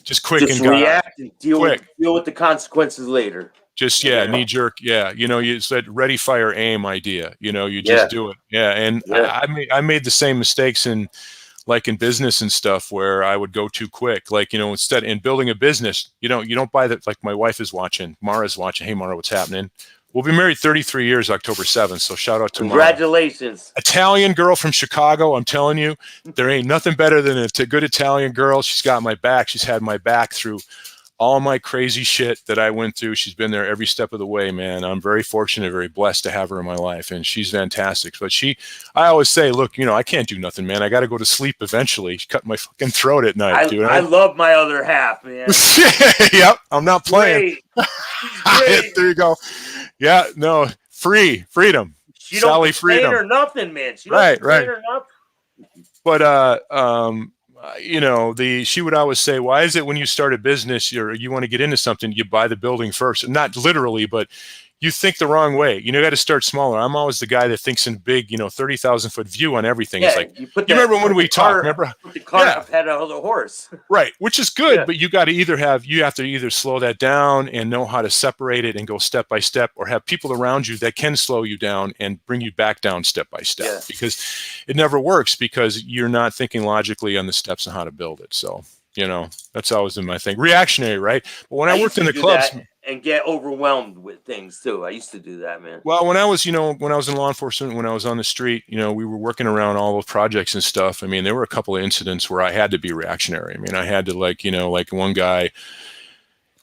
just quick just and react and deal with the consequences later. Just knee jerk. Yeah, you know, you said ready, fire, aim idea. You know, you just do it. Yeah, and I made the same mistakes in business and stuff, where I would go too quick. Like, you know, instead in building a business, you don't buy that. Like, my wife is watching, Mara's watching. Hey, Mara, what's happening? We'll be married 33 years, October 7th. So shout out to Congratulations. Mara. Italian girl from Chicago. I'm telling you, there ain't nothing better than a good Italian girl. She's got my back. She's had my back through all my crazy shit that I went through. She's been there every step of the way, man. I'm very fortunate, very blessed to have her in my life, and she's fantastic. But I always say, look, you know, I can't do nothing, man. I got to go to sleep eventually. She cut my fucking throat at night, dude. I love my other half, man. Yep, I'm not playing. Great. There you go. Yeah, no, freedom. She don't Sally freedom or nothing, man. She don't right. or nothing. But you know, she would always say, why is it when you start a business, you want to get into something, you buy the building first? Not literally, but you think the wrong way. You know, you got to start smaller. I'm always the guy that thinks in big, you know, 30,000 foot view on everything. Yeah, it's like, you remember when we talked, remember? Put the cart ahead of the horse. Right, which is good, but you got to you have to either slow that down and know how to separate it and go step by step, or have people around you that can slow you down and bring you back down step by step, because it never works, because you're not thinking logically on the steps on how to build it. So, you know, that's always been my thing. Reactionary, right? But when I worked in the clubs and get overwhelmed with things too. I used to do that, man. Well, when I was in law enforcement, when I was on the street, you know, we were working around all those projects and stuff. I mean, there were a couple of incidents where I had to be reactionary. I mean, I had to, like, you know, like one guy,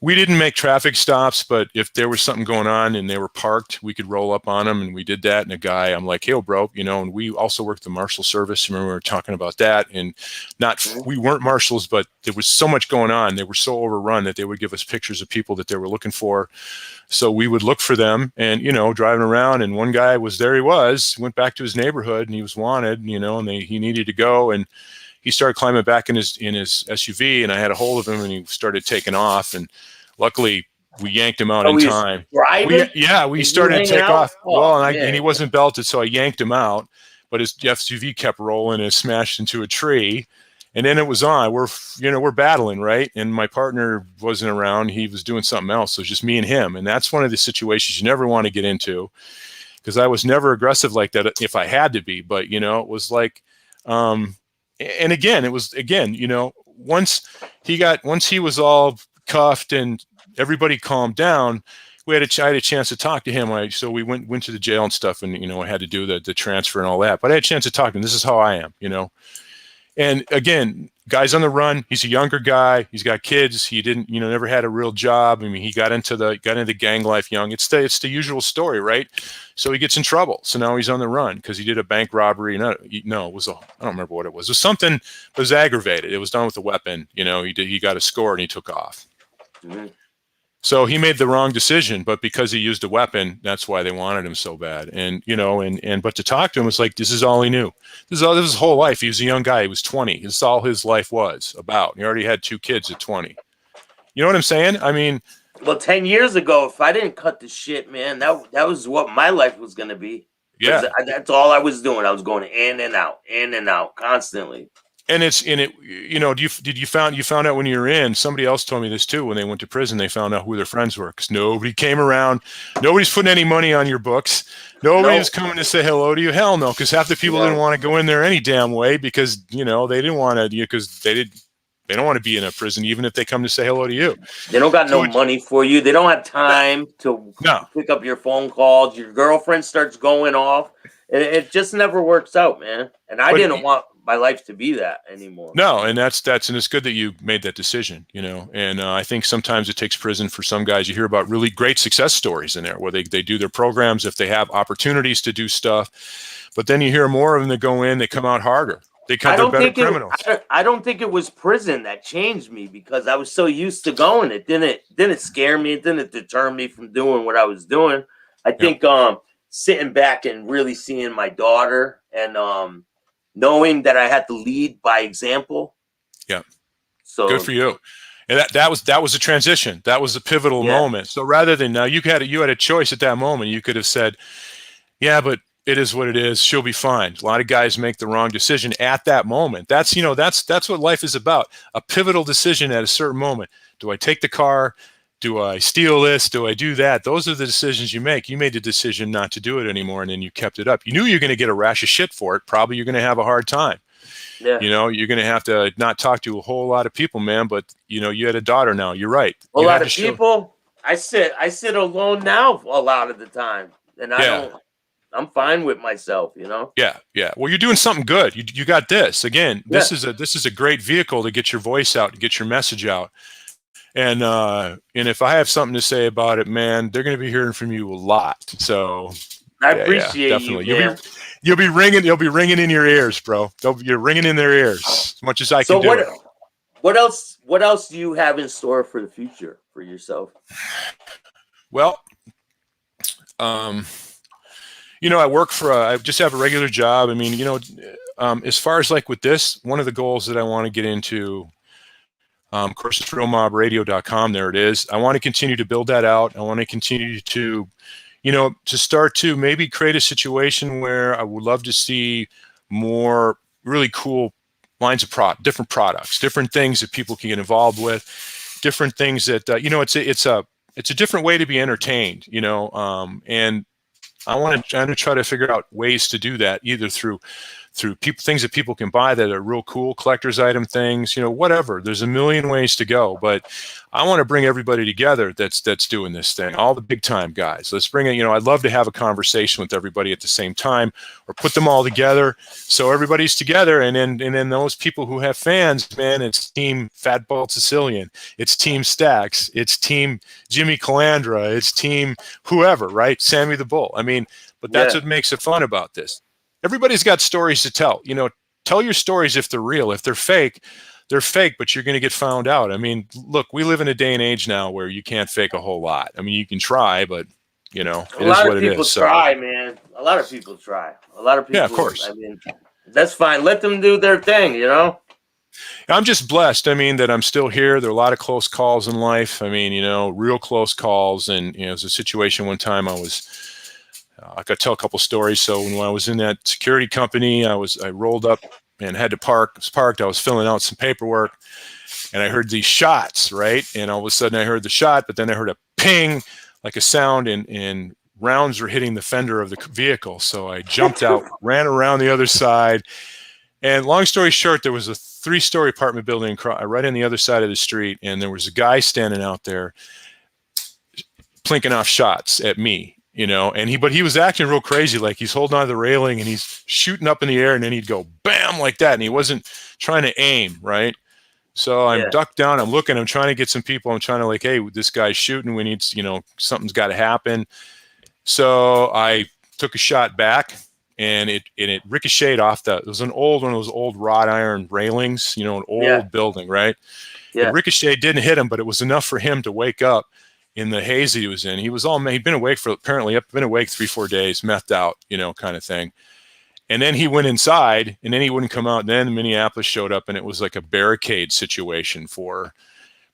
we didn't make traffic stops, but if there was something going on and they were parked, we could roll up on them, and we did that. And a guy, I'm like, hey, bro, you know, and we also worked the Marshal Service. Remember, we were talking about that, and we weren't marshals, but there was so much going on. They were so overrun that they would give us pictures of people that they were looking for. So we would look for them, and, you know, driving around, and one guy was there. He went back to his neighborhood, and he was wanted, you know, and he needed to go, and he started climbing back in his SUV, and I had a hold of him, and he started taking off, and luckily we yanked him out in time. We started to take off. And he wasn't belted, so I yanked him out, but his SUV kept rolling and smashed into a tree. And then it was on. We're battling, right? And my partner wasn't around. He was doing something else. So it was just me and him. And that's one of the situations you never want to get into, because I was never aggressive like that if I had to be. But, you know, it was like, and again, you know, once he was all cuffed and everybody calmed down, I had a chance to talk to him. So we went to the jail and stuff, and, you know, I had to do the transfer and all that. But I had a chance to talk to him. This is how I am, you know. And again, guy's on the run. He's a younger guy. He's got kids. He didn't, you know, never had a real job. I mean, he got into gang life young. It's the usual story, right? So he gets in trouble. So now he's on the run because he did a bank robbery. I don't remember what it was. It was something that was aggravated. It was done with a weapon. You know, he got a score and he took off. Mm-hmm. So he made the wrong decision, but because he used a weapon, that's why they wanted him so bad. And, you know, but to talk to him, it's like, this is all he knew. This is his whole life. He was a young guy. He was 20. This is all his life was about. He already had 2 kids at 20. You know what I'm saying? I mean, well, 10 years ago, if I didn't cut the shit, man, that was what my life was going to be. Yeah. That's all I was doing. I was going in and out constantly. And you know, you found out when you were in, somebody else told me this too, when they went to prison, they found out who their friends were, because nobody came around. Nobody's putting any money on your books. Nobody's coming to say hello to you. Hell no. Because half the people didn't want to go in there any damn way, because, you know, they didn't want to, because they don't want to be in a prison, even if they come to say hello to you. They don't got no money for you. They don't have time to pick up your phone calls. Your girlfriend starts going off. It just never works out, man. And I But didn't want my life to be that anymore. no, and and it's good that you made that decision, you know. And I think sometimes it takes prison for some guys. You hear about really great success stories in there where they do their programs if they have opportunities to do stuff. But then you hear more of them that go in, they come out harder. They're better criminals. I don't think it was prison that changed me, because I was so used to going. It didn't scare me. It didn't deter me from doing what I was doing. I think sitting back and really seeing my daughter and knowing that I had to lead by example. Yeah. So good for you. And that was a transition. That was a pivotal moment. So rather than now, you had a choice at that moment. You could have said, yeah, but it is what it is. She'll be fine. A lot of guys make the wrong decision at that moment. That's what life is about. A pivotal decision at a certain moment. Do I take the car? Do I steal this? Do I do that? Those are the decisions you make. You made the decision not to do it anymore, and then you kept it up. You knew you're going to get a rash of shit for it. Probably you're going to have a hard time. Yeah. You know, you're going to have to not talk to a whole lot of people, man. But you know, you had a daughter now. You're right. A lot of people. I sit alone now a lot of the time, and I'm fine with myself, you know. Yeah, yeah. Well, you're doing something good. You got this. Again, this is a great vehicle to get your voice out, to get your message out. And if I have something to say about it, man, they're going to be hearing from you a lot. So I appreciate definitely. You, man. You'll be ringing in your ears, bro. You're ringing in their ears as much as I can do. What else do you have in store for the future for yourself? Well, you know, I just have a regular job. I mean, you know, as far as like with this, one of the goals that I want to get into, of course, it's realmobradio.com. There it is. I want to continue to build that out. I want to continue to, you know, to start to maybe create a situation where I would love to see more really cool lines of different products, different things that people can get involved with, different things that, you know, it's a different way to be entertained, you know, and I want to try to figure out ways to do that, either through things that people can buy that are real cool, collector's item things, you know, whatever. There's a million ways to go, but I want to bring everybody together that's doing this thing, all the big time guys. Let's bring it, you know, I'd love to have a conversation with everybody at the same time, or put them all together so everybody's together. And then those people who have fans, man, it's Team Fat Bald Sicilian, it's Team Staxx, it's Team Jimmy Calandra, it's Team whoever, right? Sammy the Bull. I mean, but that's what makes it fun about this. Everybody's got stories to tell. You know, tell your stories if they're real. If they're fake, but you're going to get found out. I mean, look, we live in a day and age now where you can't fake a whole lot. I mean, you can try, but, you know, it is what it is. A lot of people try, man. A lot of people try. A lot of people. Yeah, of course. I mean, that's fine. Let them do their thing, you know? I'm just blessed. I mean, that I'm still here. There are a lot of close calls in life. I mean, you know, real close calls. And, you know, there's a situation one time I could tell a couple stories. So when I was in that security company, I rolled up and had to park. I was parked. I was filling out some paperwork, and I heard these shots, right? And all of a sudden I heard the shot, but then I heard a ping, like a sound, and rounds were hitting the fender of the vehicle. So I jumped out, ran around the other side. And long story short, there was a 3-story apartment building right on the other side of the street. And there was a guy standing out there plinking off shots at me. You know, but he was acting real crazy, like he's holding on to the railing and he's shooting up in the air, and then he'd go bam like that, and he wasn't trying to aim, right? So I'm ducked down, I'm looking, I'm trying to get some people, I'm trying to like, hey, this guy's shooting, we need, you know, something's got to happen. So I took a shot back, and it ricocheted off it was one of those old wrought iron railings, you know, an old building, right? Yeah. It ricocheted, didn't hit him, but it was enough for him to wake up in the haze that he was in. He'd been awake for 3-4 days, methed out, you know, kind of thing. And then he went inside, and then he wouldn't come out. And then Minneapolis showed up, and it was like a barricade situation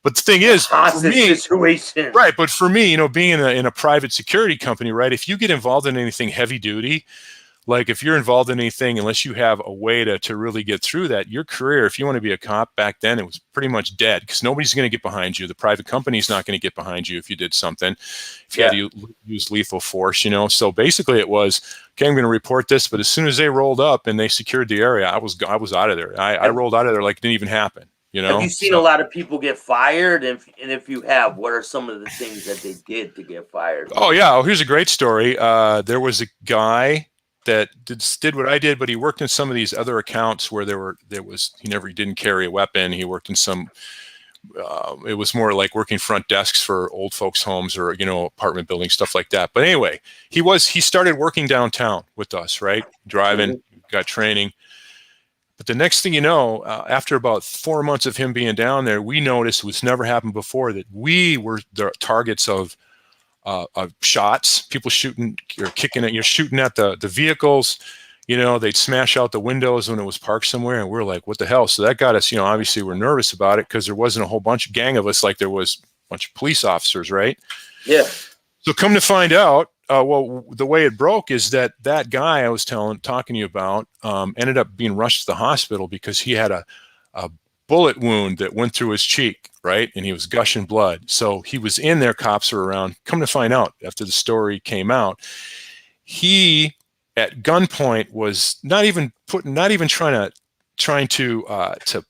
but the thing is, for me, situation. Right. But for me, you know, being in a private security company, right, if you get involved in anything heavy duty, like if you're involved in anything, unless you have a way to really get through that, your career, if you want to be a cop back then, it was pretty much dead, because nobody's going to get behind you. The private company's not going to get behind you if you did something, if you had to use lethal force, you know. So basically it was, okay, I'm going to report this. But as soon as they rolled up and they secured the area, I was out of there. I rolled out of there like it didn't even happen. You know? Have you seen a lot of people get fired? And if you have, what are some of the things that they did to get fired? Oh, yeah. Oh, here's a great story. There was a guy that did what I did, but he worked in some of these other accounts where he didn't carry a weapon. He worked in some. It was more like working front desks for old folks' homes or apartment buildings, stuff like that. But anyway, he started working downtown with us, right? Driving, got training. But the next thing you know, after about 4 months of him being down there, we noticed, what's never happened before, that we were the targets of shots, people shooting or kicking at, shooting at the vehicles. They'd smash out the windows when it was parked somewhere, and we're like, what the hell? So that got us, obviously we're nervous about it because there wasn't a whole gang of us like there was a bunch of police officers, right? Yeah. So come to find out, the way it broke is that guy I was talking to you about ended up being rushed to the hospital because he had a bullet wound that went through his cheek, right? And he was gushing blood. So he was in there, cops were around. Come to find out, after the story came out, he at gunpoint was not even trying to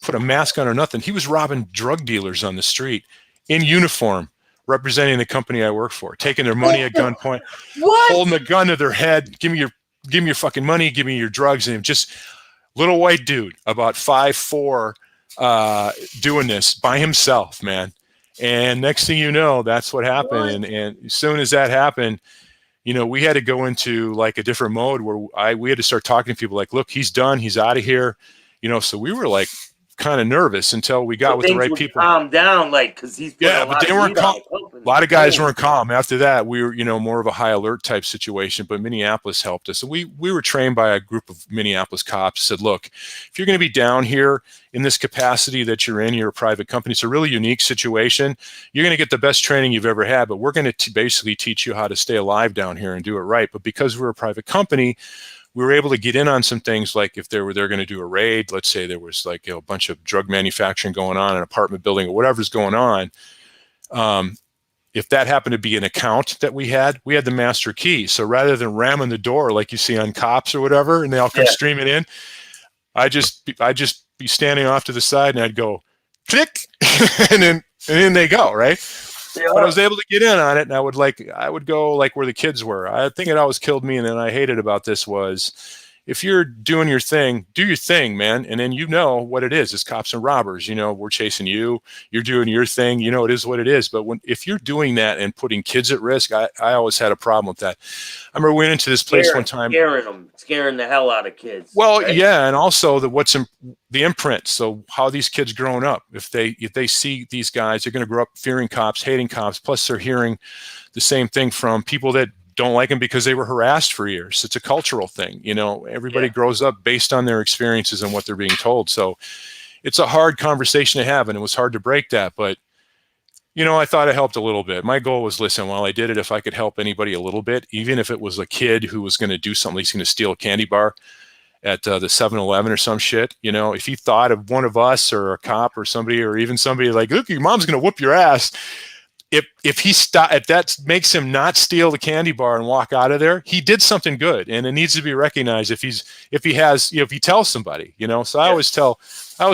put a mask on or nothing. He was robbing drug dealers on the street in uniform, representing the company I work for, taking their money at gunpoint, holding a gun to their head. Give me your fucking money. Give me your drugs. And just little white dude, about 5'4", doing this by himself, man. And next thing you know, that's what happened. And as soon as that happened, we had to go into like a different mode where we had to start talking to people like, look, he's done. He's out of here. So we were like kind of nervous until we got with the right people. Calm down, like, because he's but they weren't calm. A lot of guys weren't calm. After that, we were more of a high alert type situation. But Minneapolis helped us, and we were trained by a group of Minneapolis cops. Said, look, if you're going to be down here in this capacity that you're in, you're a private company. It's a really unique situation. You're going to get the best training you've ever had, but we're going to basically teach you how to stay alive down here and do it right. But because we're a private company, we were able to get in on some things, like if they're going to do a raid, let's say there was like a bunch of drug manufacturing going on in an apartment building or whatever's going on. If that happened to be an account that we had the master key. So rather than ramming the door like you see on Cops or whatever, and they all come streaming in, I just be standing off to the side and I'd go click, and then they go, right? Yeah. But I was able to get in on it, and I would go like where the kids were. I think it always killed me, and then I hated about this was, if you're doing your thing, do your thing, man. And then what it is. It's cops and robbers. We're chasing you. You're doing your thing. It is what it is. But if you're doing that and putting kids at risk, I always had a problem with that. I remember we went into this place one time. Scaring the hell out of kids. Well, right? Yeah, and also the imprint. So how these kids growing up, if they see these guys, they're going to grow up fearing cops, hating cops. Plus, they're hearing the same thing from people that don't like them because they were harassed for years. It's a cultural thing. Everybody grows up based on their experiences and what they're being told. So it's a hard conversation to have, and it was hard to break that. But, I thought it helped a little bit. My goal was, listen, while I did it, if I could help anybody a little bit, even if it was a kid who was going to do something, he's going to steal a candy bar at the 7-Eleven or some shit, if he thought of one of us or a cop or somebody, or even somebody like, look, your mom's going to whoop your ass. If that makes him not steal the candy bar and walk out of there, he did something good, and it needs to be recognized. If he tells somebody, So I always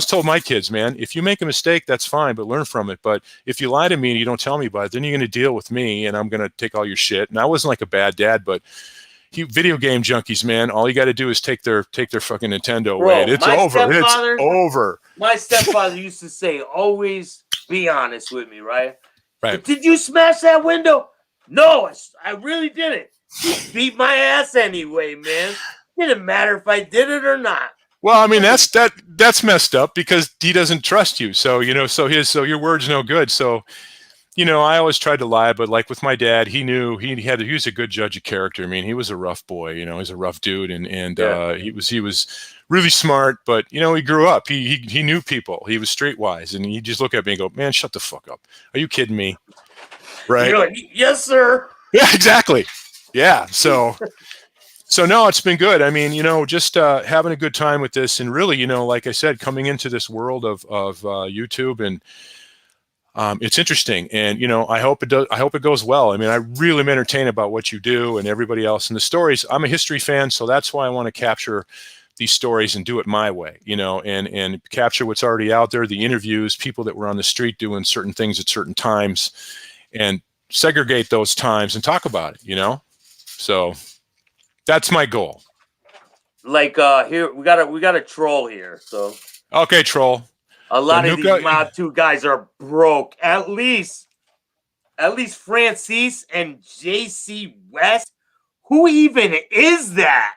told my kids, man, if you make a mistake, that's fine, but learn from it. But if you lie to me and you don't tell me about it, then you're going to deal with me, and I'm going to take all your shit. And I wasn't like a bad dad, but video game junkies, man, all you got to do is take their fucking Nintendo away. And it's over. It's over. My stepfather used to say, always be honest with me, right? Right. Did you smash that window? No, I really didn't. He beat my ass anyway, man. Didn't matter if I did it or not. Well, I mean, that's messed up because he doesn't trust you. So, so your word's no good. So, I always tried to lie, but like with my dad, he knew he was a good judge of character. I mean, he was a rough boy, he's a rough dude, and he was really smart, but he grew up. He knew people. He was streetwise, and he just look at me and go, "Man, shut the fuck up. Are you kidding me?" Right? You're like, yes, sir. Yeah, exactly. Yeah. So no, it's been good. I mean, just having a good time with this, and really, like I said, coming into this world of YouTube, and it's interesting, and I hope it does. I hope it goes well. I mean, I really am entertained about what you do and everybody else and the stories. I'm a history fan, so that's why I want to capture these stories and do it my way, and capture what's already out there, the interviews, people that were on the street doing certain things at certain times, and segregate those times and talk about it. So that's my goal. like here we got a troll here. So Okay, troll. a lot of these Mob 2 guys are broke. At least Francis and JC West. Who even is that?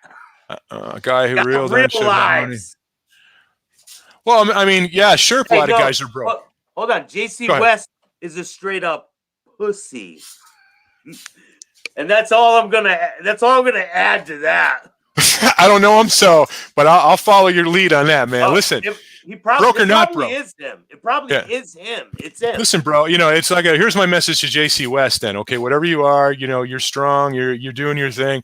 A guy who reeled on shit money. Realize. Well, I mean, yeah, sure, a lot of guys are broke. Hold on, JC West is a straight up pussy. And that's all I'm gonna add to that. I don't know him, but I'll follow your lead on that, man. Listen, broke or not broke, is him. It probably is him. It's him. Listen, bro. You know, it's like here's my message to JC West. Then, okay, whatever you are, you know, you're strong. You're doing your thing.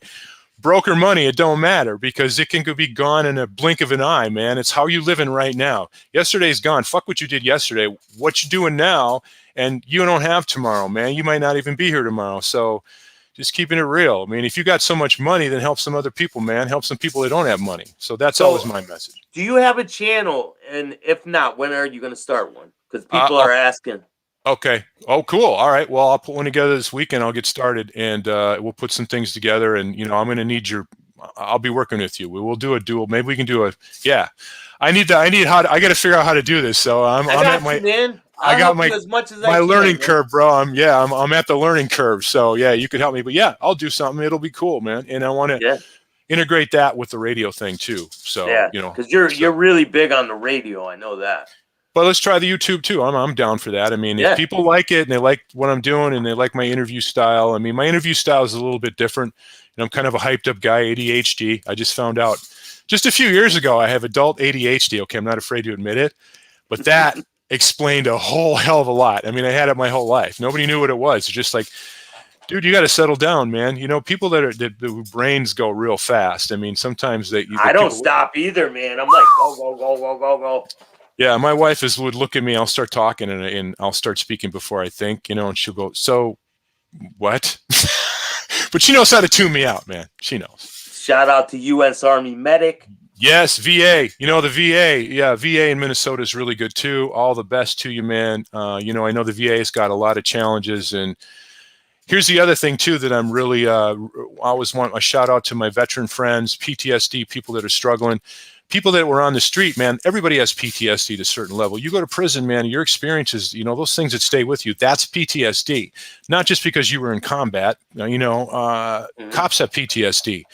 Broke or money, it don't matter because it can be gone in a blink of an eye, man. It's how you living right now. Yesterday's gone. Fuck what you did yesterday. What you doing now, and you don't have tomorrow, man. You might not even be here tomorrow. So just keeping it real. I mean, if you got so much money, then help some other people, man. Help some people that don't have money. So that's always my message. Do you have a channel? And if not, when are you going to start one? Because people are asking. Okay. Oh, cool. All right. Well, I'll put one together this weekend. I'll get started, and we'll put some things together. And you know, I'm going to need I'll be working with you. We will do a duel. Maybe we can do a. Yeah. I got to figure out how to do this. So I'm at my. Man. I got my as much as my learning curve, bro. I'm at the learning curve. So yeah, you could help me. But yeah, I'll do something. It'll be cool, man. And I want to integrate that with the radio thing too. So you know, because you're really big on the radio. I know that. But let's try the YouTube too. I'm down for that. I mean, if people like it and they like what I'm doing and they like my interview style, I mean, my interview style is a little bit different. You know, I'm kind of a hyped up guy, ADHD. I just found out just a few years ago I have adult ADHD. Okay, I'm not afraid to admit it, but that explained a whole hell of a lot. I mean, I had it my whole life. Nobody knew what it was. It's just like, dude, you got to settle down, man. You know, people that brains go real fast. I mean, sometimes I don't stop either, man. I'm like, go. Yeah, my wife would look at me. I'll start talking and I'll start speaking before I think, you know, and she'll go, so what? But she knows how to tune me out, man. She knows. Shout out to U.S. Army medic. Yes, VA. You know, the VA. Yeah, VA in Minnesota is really good too. All the best to you, man. You know, I know the VA's got a lot of challenges. And here's the other thing too that I'm really, I always want a shout out to my veteran friends, PTSD, people that are struggling. People that were on the street, man, everybody has PTSD to a certain level. You go to prison, man, your experiences, you know, those things that stay with you, that's PTSD. Not just because you were in combat, you know, cops have PTSD.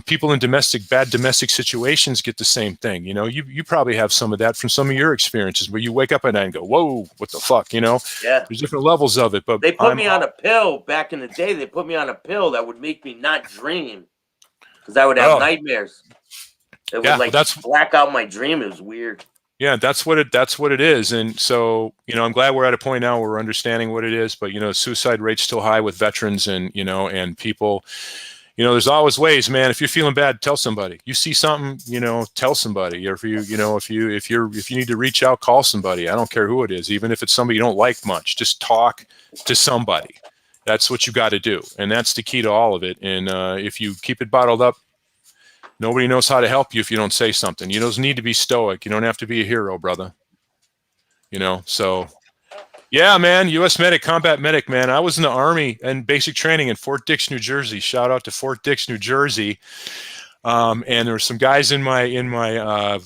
People in bad domestic situations get the same thing. You know, you probably have some of that from some of your experiences where you wake up at night and go, whoa, what the fuck, you know? Yeah. There's different levels of it. But they put me on a pill back in the day. They put me on a pill that would make me not dream because I would have nightmares. It would black out my dream. It was weird. Yeah, that's what it is. And so, you know, I'm glad we're at a point now where we're understanding what it is. But, you know, suicide rate's still high with veterans and, you know, and people, you know, there's always ways, man. If you're feeling bad, tell somebody. You see something, you know, tell somebody. Or if you need to reach out, call somebody. I don't care who it is, even if it's somebody you don't like much. Just talk to somebody. That's what you got to do. And that's the key to all of it. And if you keep it bottled up, nobody knows how to help you if you don't say something. You don't need to be stoic. You don't have to be a hero, brother. You know, so yeah, man, U.S. medic, combat medic, man. I was in the Army and basic training in Fort Dix, New Jersey. Shout out to Fort Dix, New Jersey. And there were some guys in my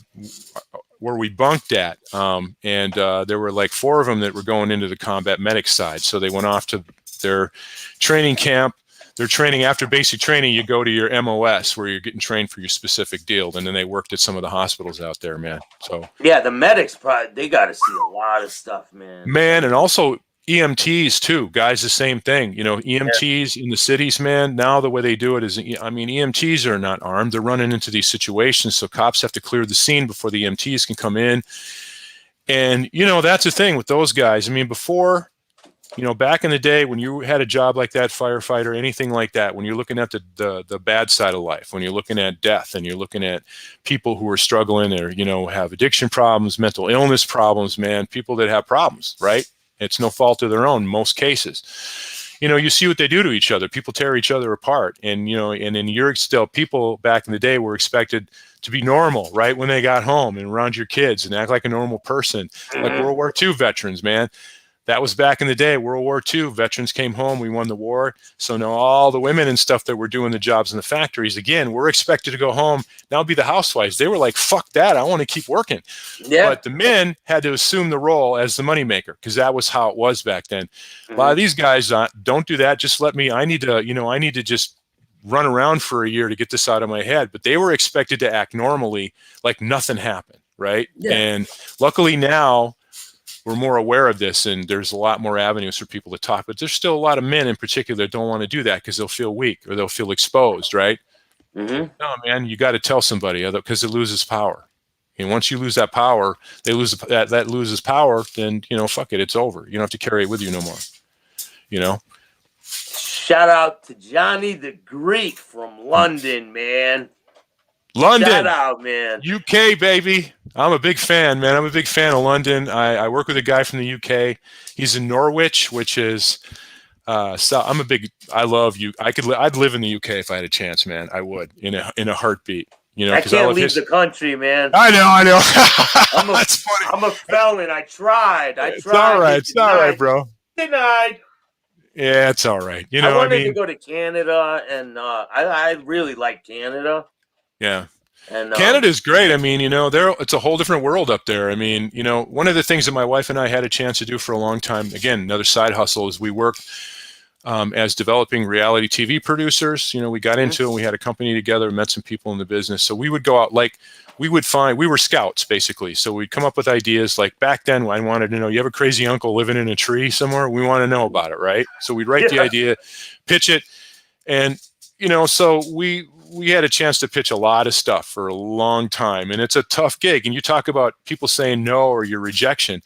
where we bunked at. And there were like 4 of them that were going into the combat medic side. So they went off to their training camp. They're training after basic training. You go to your MOS where you're getting trained for your specific deal, and then they worked at some of the hospitals out there, man. So yeah, the medics they got to see a lot of stuff, man. Man, and also EMTs too, guys. The same thing, you know. EMTs in the cities, man. Now the way they do it is, I mean, EMTs are not armed. They're running into these situations, so cops have to clear the scene before the EMTs can come in. And you know, that's the thing with those guys. I mean, before. You know, back in the day when you had a job like that, firefighter, anything like that, when you're looking at the bad side of life, when you're looking at death and you're looking at people who are struggling or, you know, have addiction problems, mental illness problems, man, people that have problems, right? It's no fault of their own in most cases. You know, you see what they do to each other. People tear each other apart. And, you know, and in your still people back in the day were expected to be normal, right? When they got home and around your kids and act like a normal person, like World War II veterans, man. That was back in the day, World War II. Veterans came home. We won the war. So now all the women and stuff that were doing the jobs in the factories, again, we're expected to go home. Now be the housewives. They were like, fuck that. I want to keep working. Yeah. But the men had to assume the role as the moneymaker because that was how it was back then. A lot of these guys don't do that. Just let me, I need to just run around for a year to get this out of my head. But they were expected to act normally like nothing happened, right? Yeah. And luckily now, we're more aware of this, and there's a lot more avenues for people to talk. But there's still a lot of men in particular that don't want to do that because they'll feel weak or they'll feel exposed, right? No, man, you got to tell somebody because it loses power. And once you lose that power, that loses power. Then fuck it, it's over. You don't have to carry it with you no more. Shout out to Johnny the Greek from London, man. London, shout out, man. UK, baby. I'm a big fan, man. I'm a big fan of London. I work with a guy from the UK. He's in Norwich, which is so I love you. I'd live in the UK if I had a chance, man. I would in a heartbeat. I can't leave the country, man. I know. That's funny. I'm a felon. I tried. It's all right. It's all right, bro. Denied. Yeah, it's all right. I wanted to go to Canada, and I really like Canada. Yeah. And Canada's great. I mean, it's a whole different world up there. I mean, one of the things that my wife and I had a chance to do for a long time, again, another side hustle, is we worked as developing reality TV producers. We got into it. We had a company together, met some people in the business. So we would go out, we were scouts basically. So we'd come up with ideas. Like back then, I wanted to know, you have a crazy uncle living in a tree somewhere? We want to know about it, right? So we'd write the idea, pitch it, and so we had a chance to pitch a lot of stuff for a long time, and it's a tough gig. And you talk about people saying no or your rejection,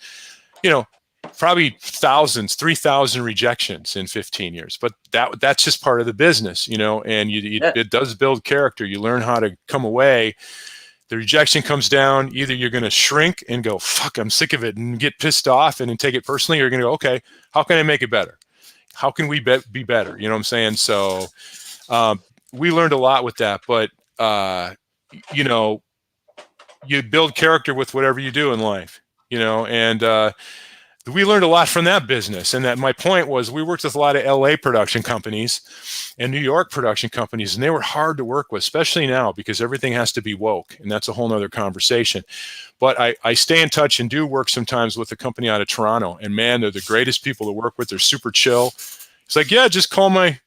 probably 3,000 rejections in 15 years, but that's just part of the business, and it does build character. You learn how to come away. The rejection comes down. Either you're going to shrink and go, fuck, I'm sick of it, and get pissed off and take it personally, or you're going to go, okay, how can I make it better? How can we be better? You know what I'm saying? So, we learned a lot with that, but you build character with whatever you do in life, and we learned a lot from that business. And that my point was, we worked with a lot of LA production companies and New York production companies, and they were hard to work with, especially now because everything has to be woke, and that's a whole nother conversation. But I stay in touch and do work sometimes with a company out of Toronto, and man, they're the greatest people to work with. They're super chill. It's like, yeah, just call my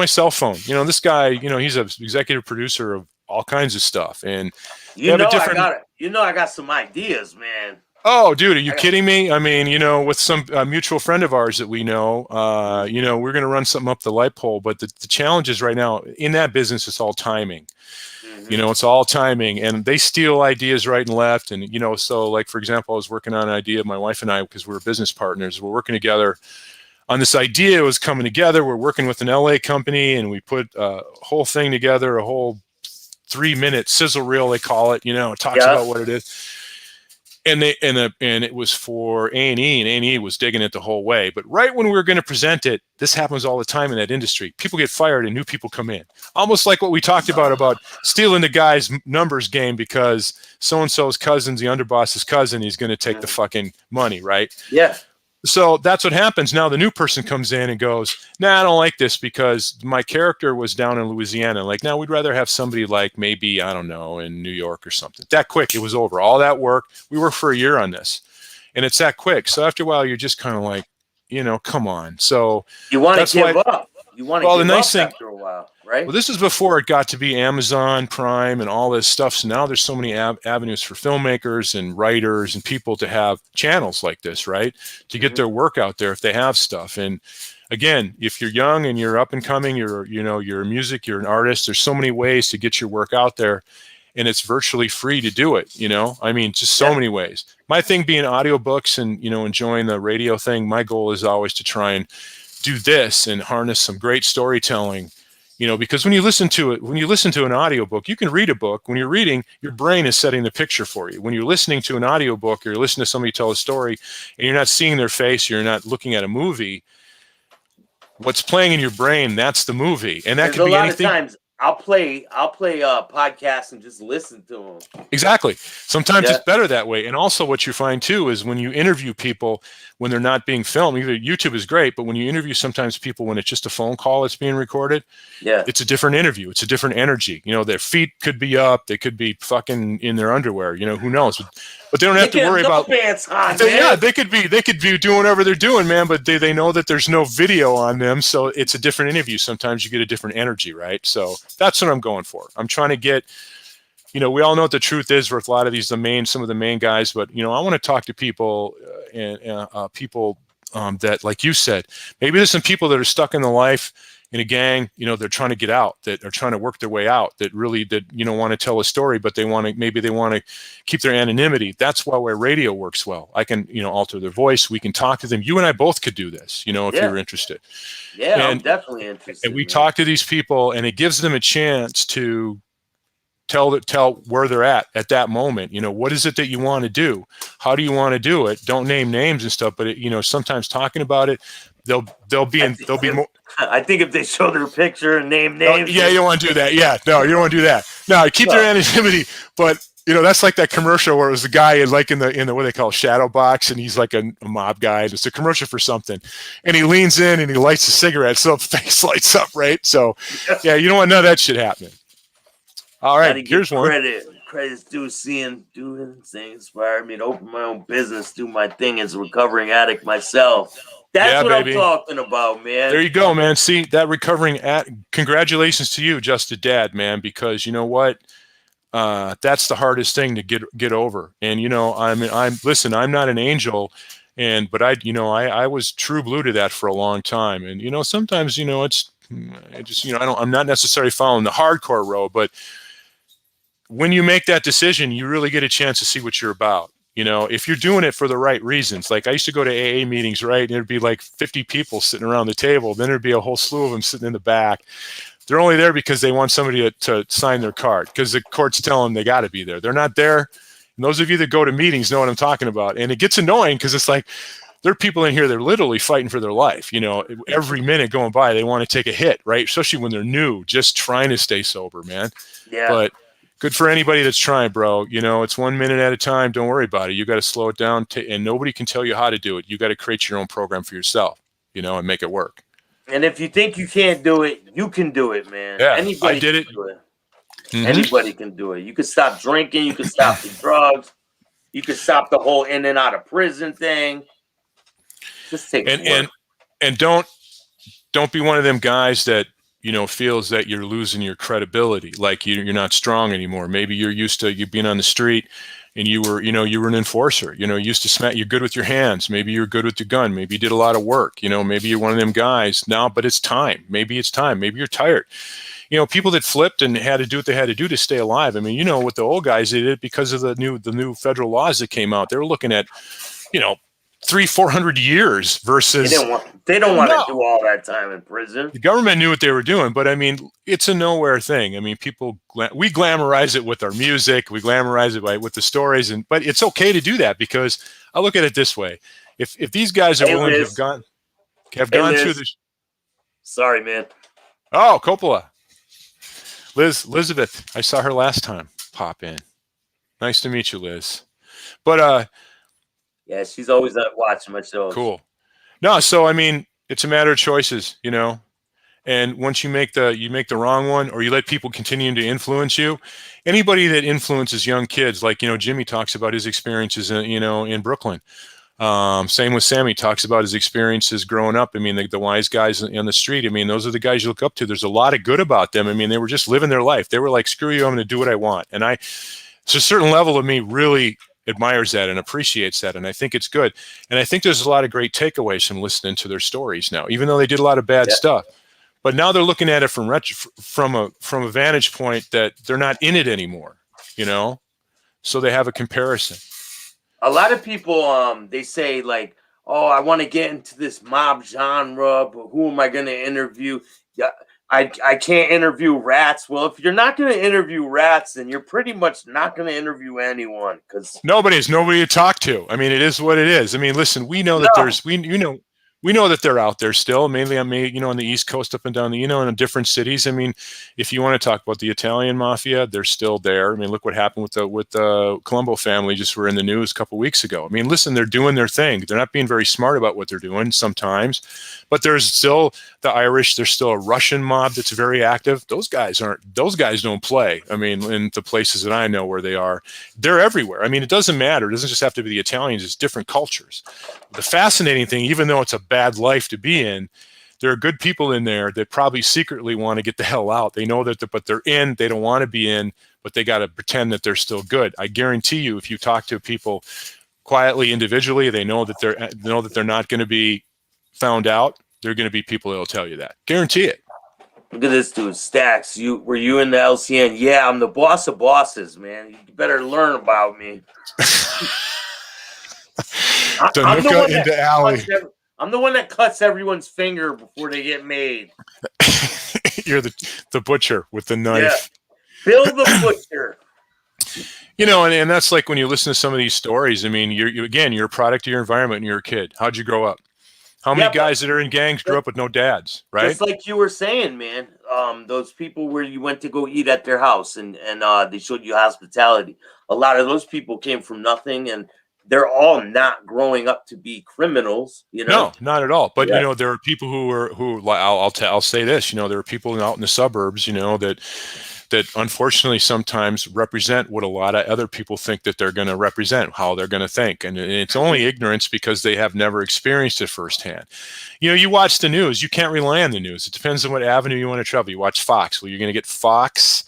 cell phone. This guy, he's an executive producer of all kinds of stuff. And I got some ideas, man. Oh, dude, are you kidding me? I mean, with some mutual friend of ours that we know, we're going to run something up the light pole. But the challenge is right now in that business, it's all timing. It's all timing, and they steal ideas right and left. And, so like, for example, I was working on an idea, my wife and I, because we're business partners, we're working together on this idea. It was coming together. We're working with an LA company, and we put a whole thing together, a whole 3-minute sizzle reel, they call it, it talks about what it is. And it was for A&E, and A&E was digging it the whole way. But right when we were going to present it, this happens all the time in that industry. People get fired and new people come in. Almost like what we talked about stealing the guy's numbers game because so-and-so's cousin's the underboss's cousin. He's going to take the fucking money, right? Yeah. So that's what happens. Now the new person comes in and goes, nah, I don't like this because my character was down in Louisiana. Like, now we'd rather have somebody like maybe, I don't know, in New York or something. That quick, it was over. All that work. We worked for a year on this, and it's that quick. So after a while, you're just kind of like, come on. So you want to give up. You want to give up after a while, right? Well, this is before it got to be Amazon Prime and all this stuff. So now there's so many avenues for filmmakers and writers and people to have channels like this, right? To get their work out there if they have stuff. And again, if you're young and you're up and coming, you're a music, you're an artist, there's so many ways to get your work out there, and it's virtually free to do it. I mean, just so many ways. My thing being audiobooks and, enjoying the radio thing, my goal is always to try and do this and harness some great storytelling, because when you listen to an audiobook, you can read a book. When you're reading, your brain is setting the picture for you. When you're listening to an audiobook, or you're listening to somebody tell a story and you're not seeing their face, you're not looking at a movie, what's playing in your brain, that's the movie. And that could be anything. A lot of times I'll play podcasts and just listen to them. Exactly. Sometimes it's better that way. And also what you find too is when you interview people when they're not being filmed, either YouTube is great, but when you interview sometimes people when it's just a phone call that's being recorded, it's a different interview. It's a different energy. You know, their feet could be up, they could be fucking in their underwear, you know, who knows. But they don't have to worry about pants on, they could be doing whatever they're doing, man, but they know that there's no video on them, so it's a different interview. Sometimes you get a different energy, right? So that's what I'm going for. I'm trying to get, you know, we all know what the truth is with a lot of these some of the main guys, but you know, I want to talk to people people that, like you said, maybe there's some people that are stuck in the life in a gang, you know, they're trying to get out, that are trying to work their way out, that you know, want to tell a story, but they want to keep their anonymity. That's why radio works well. I can, you know, alter their voice. We can talk to them. You and I both could do this, you know, if you're interested. Yeah, I'm definitely interested. And we talk to these people, and it gives them a chance to tell where they're at that moment. You know, what is it that you want to do? How do you want to do it? Don't name names and stuff, but you know, sometimes talking about it, they'll be more. I think if they show their picture and name names. Yeah, you don't want to do that. Yeah, no, you don't want to do that. No, keep their anonymity. But you know, that's like that commercial where it was the guy in the what they call shadow box, and he's like a mob guy. And it's a commercial for something, and he leans in and he lights a cigarette, so the face lights up, right? So, yeah, you don't want none of that shit happening. All right, here's one. Credit's due doing things inspired me to open my own business, do my thing as a recovering addict myself. That's what I'm talking about, man. There you go, man. See, that congratulations to you, Just a Dad, man, because you know what? That's the hardest thing to get over. And you know, I'm not an angel, but I was true blue to that for a long time. And you know, sometimes, you know, I'm not necessarily following the hardcore road, but when you make that decision, you really get a chance to see what you're about. You know, if you're doing it for the right reasons. Like I used to go to AA meetings, right? And there'd be like 50 people sitting around the table. Then there'd be a whole slew of them sitting in the back. They're only there because they want somebody to sign their card, because the court's telling them they got to be there. They're not there. And those of you that go to meetings know what I'm talking about. And it gets annoying because it's like, there are people in here that are literally fighting for their life. You know, every minute going by, they want to take a hit, right? Especially when they're new, just trying to stay sober, man. Yeah. But good for anybody that's trying, bro. You know, it's 1 minute at a time. Don't worry about it. You got to slow it down, and nobody can tell you how to do it. You got to create your own program for yourself, you know, and make it work. And if you think you can't do it, you can do it, man. Yeah, anybody I did it. Can do it. Mm-hmm. Anybody can do it. You can stop drinking. You can stop the drugs. You can stop the whole in and out of prison thing. Just take it. And don't be one of them guys that, you know, feels that you're losing your credibility, like you're not strong anymore. Maybe you're used to you being on the street, and you were an enforcer. You know, you used to smack. You're good with your hands. Maybe you're good with your gun. Maybe you did a lot of work. You know, maybe you're one of them guys now. But it's time. Maybe it's time. Maybe you're tired. You know, people that flipped and had to do what they had to do to stay alive. I mean, you know, with the old guys, they did it because of the new federal laws that came out. They were looking at, you know, 300-400 years versus they don't want to do all that time in prison. The government knew what they were doing, but I mean, it's a nowhere thing. I mean, we glamorize it with our music, we glamorize it with the stories, but it's okay to do that, because I look at it this way: if these guys are willing to have gone through this. Sorry, man. Oh, Coppola, Elizabeth, I saw her last time pop in. Nice to meet you, Liz. But yeah, she's always watching my shows. Cool. No, so I mean, it's a matter of choices, you know. And once you make the wrong one, or you let people continue to influence you, anybody that influences young kids, like, you know, Jimmy talks about his experiences, in Brooklyn. Same with Sammy, talks about his experiences growing up. I mean, the wise guys on the street. I mean, those are the guys you look up to. There's a lot of good about them. I mean, they were just living their life. They were like, screw you, I'm going to do what I want. And it's a certain level of me really admires that and appreciates that, and I think it's good. And I think there's a lot of great takeaways from listening to their stories now, even though they did a lot of bad stuff. But now they're looking at it from a vantage point that they're not in it anymore, you know, so they have a comparison. A lot of people, they say like, "Oh, I want to get into this mob genre, but who am I going to interview?" Yeah. I can't interview rats. Well, if you're not going to interview rats, then you're pretty much not going to interview anyone, because nobody to talk to. I mean, it is what it is. I mean, listen, we know that we know that they're out there still, mainly on on the East Coast, up and down the, in different cities. I mean, if you want to talk about the Italian mafia, they're still there. I mean, look what happened with the Colombo family, just were in the news a couple of weeks ago. I mean, listen, they're doing their thing. They're not being very smart about what they're doing sometimes, but there's still the Irish. There's still a Russian mob that's very active. Those guys don't play. I mean, in the places that I know where they are, they're everywhere. I mean, it doesn't matter. It doesn't just have to be the Italians. It's different cultures. The fascinating thing, even though it's a bad life to be in, there are good people in there that probably secretly want to get the hell out. They know that, but they're in. They don't want to be in, but they got to pretend that they're still good. I guarantee you, if you talk to people quietly, individually, they know that they're not going to be found out. They're going to be people that'll tell you that. Guarantee it. Look at this dude, Staxx. Were you in the LCN? Yeah, I'm the boss of bosses, man. You better learn about me. I'm the one that cuts everyone's finger before they get made. You're the butcher with the knife. Yeah. Bill the butcher. And that's like when you listen to some of these stories. I mean, you're a product of your environment and you're a kid. How'd you grow up? How many guys that are in gangs grew up with no dads, right? Just like you were saying, man. Those people where you went to go eat at their house and they showed you hospitality. A lot of those people came from nothing, and they're all not growing up to be criminals, No, not at all. But there are people who I'll say this, there are people out in the suburbs, that unfortunately sometimes represent what a lot of other people think that they're going to represent, how they're going to think. And it's only ignorance because they have never experienced it firsthand. You watch the news, you can't rely on the news. It depends on what avenue you want to travel. You watch Fox. Well, you're going to get Fox,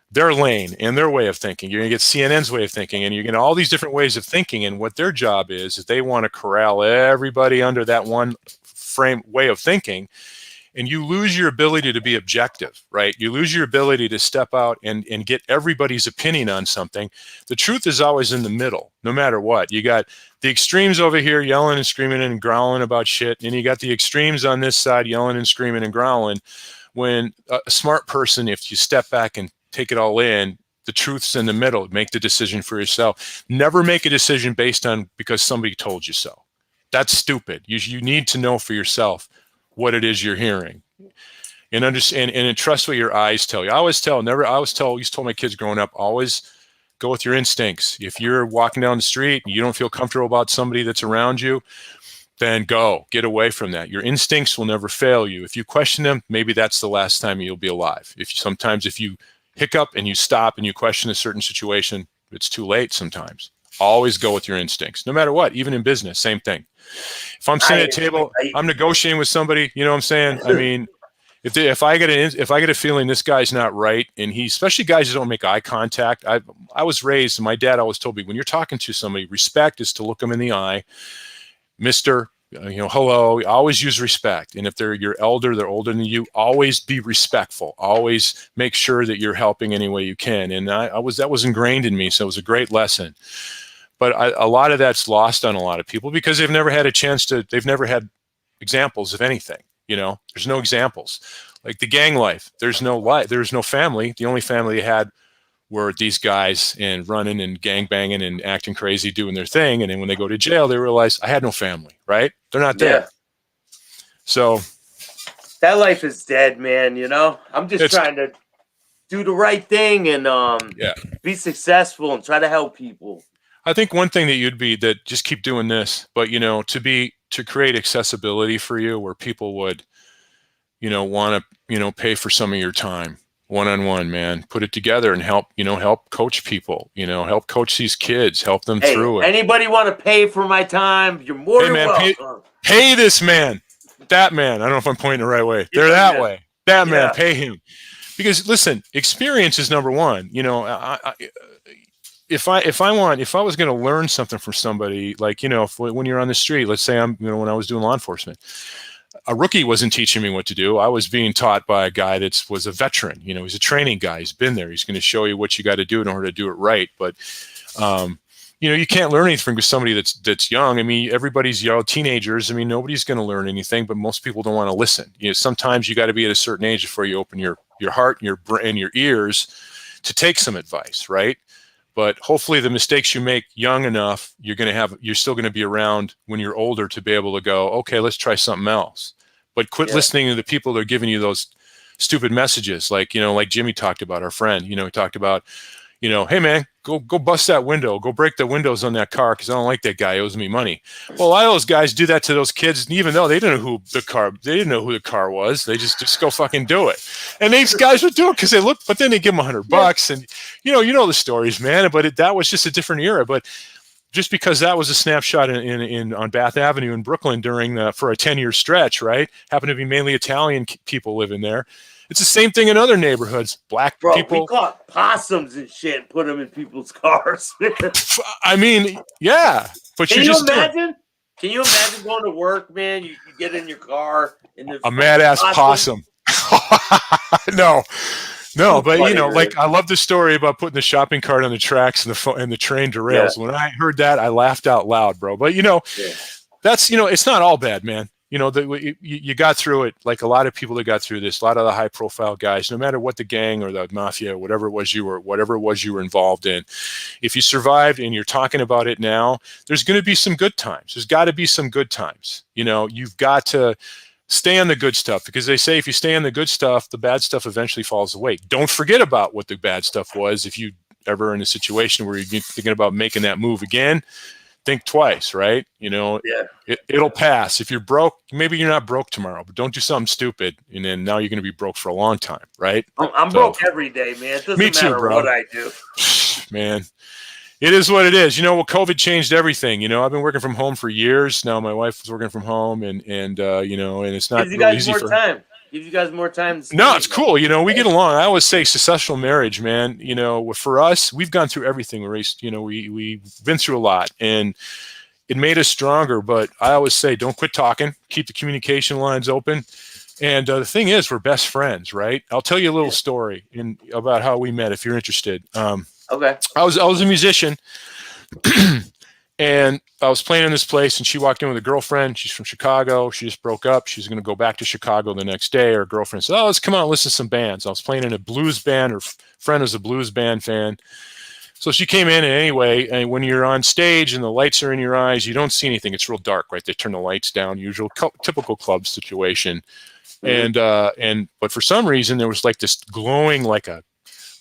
their lane and their way of thinking. You're going to get CNN's way of thinking, and you're going to all these different ways of thinking. And what their job is they want to corral everybody under that one frame way of thinking. And you lose your ability to be objective, right? You lose your ability to step out and get everybody's opinion on something. The truth is always in the middle, no matter what. You got the extremes over here yelling and screaming and growling about shit, and you got the extremes on this side yelling and screaming and growling. When a smart person, if you step back and take it all in, the truth's in the middle. Make the decision for yourself. Never make a decision based on because somebody told you so. That's stupid. You need to know for yourself what it is you're hearing, and understand and trust what your eyes tell you. I used to tell my kids growing up, always go with your instincts. If you're walking down the street and you don't feel comfortable about somebody that's around you, then get away from that. Your instincts will never fail you. If you question them, maybe that's the last time you'll be alive. If you hiccup and you stop and you question a certain situation, it's too late sometimes. Always go with your instincts, no matter what, even in business, same thing. If I'm sitting at a table, I'm negotiating with somebody, you know what I'm saying? I mean, if I get a feeling this guy's not right, and especially guys who don't make eye contact, I was raised, my dad always told me, when you're talking to somebody, respect is to look them in the eye. Mr., hello, always use respect. And if they're your elder, they're older than you, always be respectful. Always make sure that you're helping any way you can. And that was ingrained in me. So it was a great lesson. But a lot of that's lost on a lot of people because they've never had they've never had examples of anything. There's no examples. Like the gang life, there's no family. The only family they had were these guys and running and gang banging and acting crazy, doing their thing. And then when they go to jail, they realize I had no family, right? They're not there. Yeah. So that life is dead, man. I'm just trying to do the right thing and be successful and try to help people. I think one thing that just keep doing this, but to create accessibility for you where people would, want to, pay for some of your time one-on-one, man, put it together and help coach people, help coach these kids, help them through it. Anybody want to pay for my time? You're more than welcome. Pay this man, that man. I don't know if I'm pointing the right way. They're that way. That man, pay him. Because listen, experience is number one. If I was going to learn something from somebody, like, when you're on the street, let's say when I was doing law enforcement, a rookie wasn't teaching me what to do. I was being taught by a guy that was a veteran. He's a training guy. He's been there. He's going to show you what you got to do in order to do it right. But, you can't learn anything from somebody that's young. I mean, everybody's teenagers. I mean, nobody's going to learn anything, but most people don't want to listen. Sometimes you got to be at a certain age before you open your heart and your brain and your ears to take some advice, right? But hopefully the mistakes you make young enough, you're still going to be around when you're older to be able to go, okay, let's try something else. But quit listening to the people that are giving you those stupid messages. Like, like Jimmy talked about, our friend, he talked about, hey man, go bust that window, go break the windows on that car because I don't like that guy, he owes me money. Well, a lot of those guys do that to those kids, and even though they didn't know who the car was, they just go fucking do it. And these guys would do it because they look, but then they give them $100, and you know the stories, man. But that was just a different era. But just because that was a snapshot on Bath Avenue in Brooklyn for a 10-year stretch, right? Happened to be mainly Italian people living there. It's the same thing in other neighborhoods. Black people. We caught possums and shit and put them in people's cars. I mean, yeah. But Can you imagine? Can you imagine going to work, man? You get in your car and there's a mad ass possum. No, but like I love the story about putting the shopping cart on the tracks and the train derails. Yeah. When I heard that, I laughed out loud, bro. But that's it's not all bad, man. You got through it. Like a lot of people that got through this, a lot of the high profile guys, no matter what the gang or the mafia, whatever it was you were involved in, if you survived and you're talking about it now, there's going to be some good times. There's got to be some good times. You've got to stay on the good stuff, because they say if you stay on the good stuff, the bad stuff eventually falls away. Don't forget about what the bad stuff was. If you ever in a situation where you're thinking about making that move again, think twice, right? It'll pass. If you're broke, maybe you're not broke tomorrow, but don't do something stupid, and then now you're going to be broke for a long time, right? I'm broke every day, man. It doesn't matter bro. What I do. Man, it is what it is. COVID changed everything. I've been working from home for years now. My wife was working from home, and it's not really easy for her. Give you guys more time. No, it's cool. We get along. I always say successful marriage, man. For us, we've gone through everything. We've been through a lot, and it made us stronger. But I always say, don't quit talking. Keep the communication lines open. And the thing is, we're best friends, right? I'll tell you a little story about how we met, if you're interested. Okay. I was a musician. And I was playing in this place, and she walked in with a girlfriend. She's from Chicago. She just broke up. She's going to go back to Chicago the next day. Her girlfriend said, let's come out and listen to some bands. I was playing in a blues band. Her friend was a blues band fan. So she came in, and anyway, and when you're on stage and the lights are in your eyes, you don't see anything. It's real dark, right? They turn the lights down, typical club situation. Mm-hmm. But for some reason, there was like this glowing, like a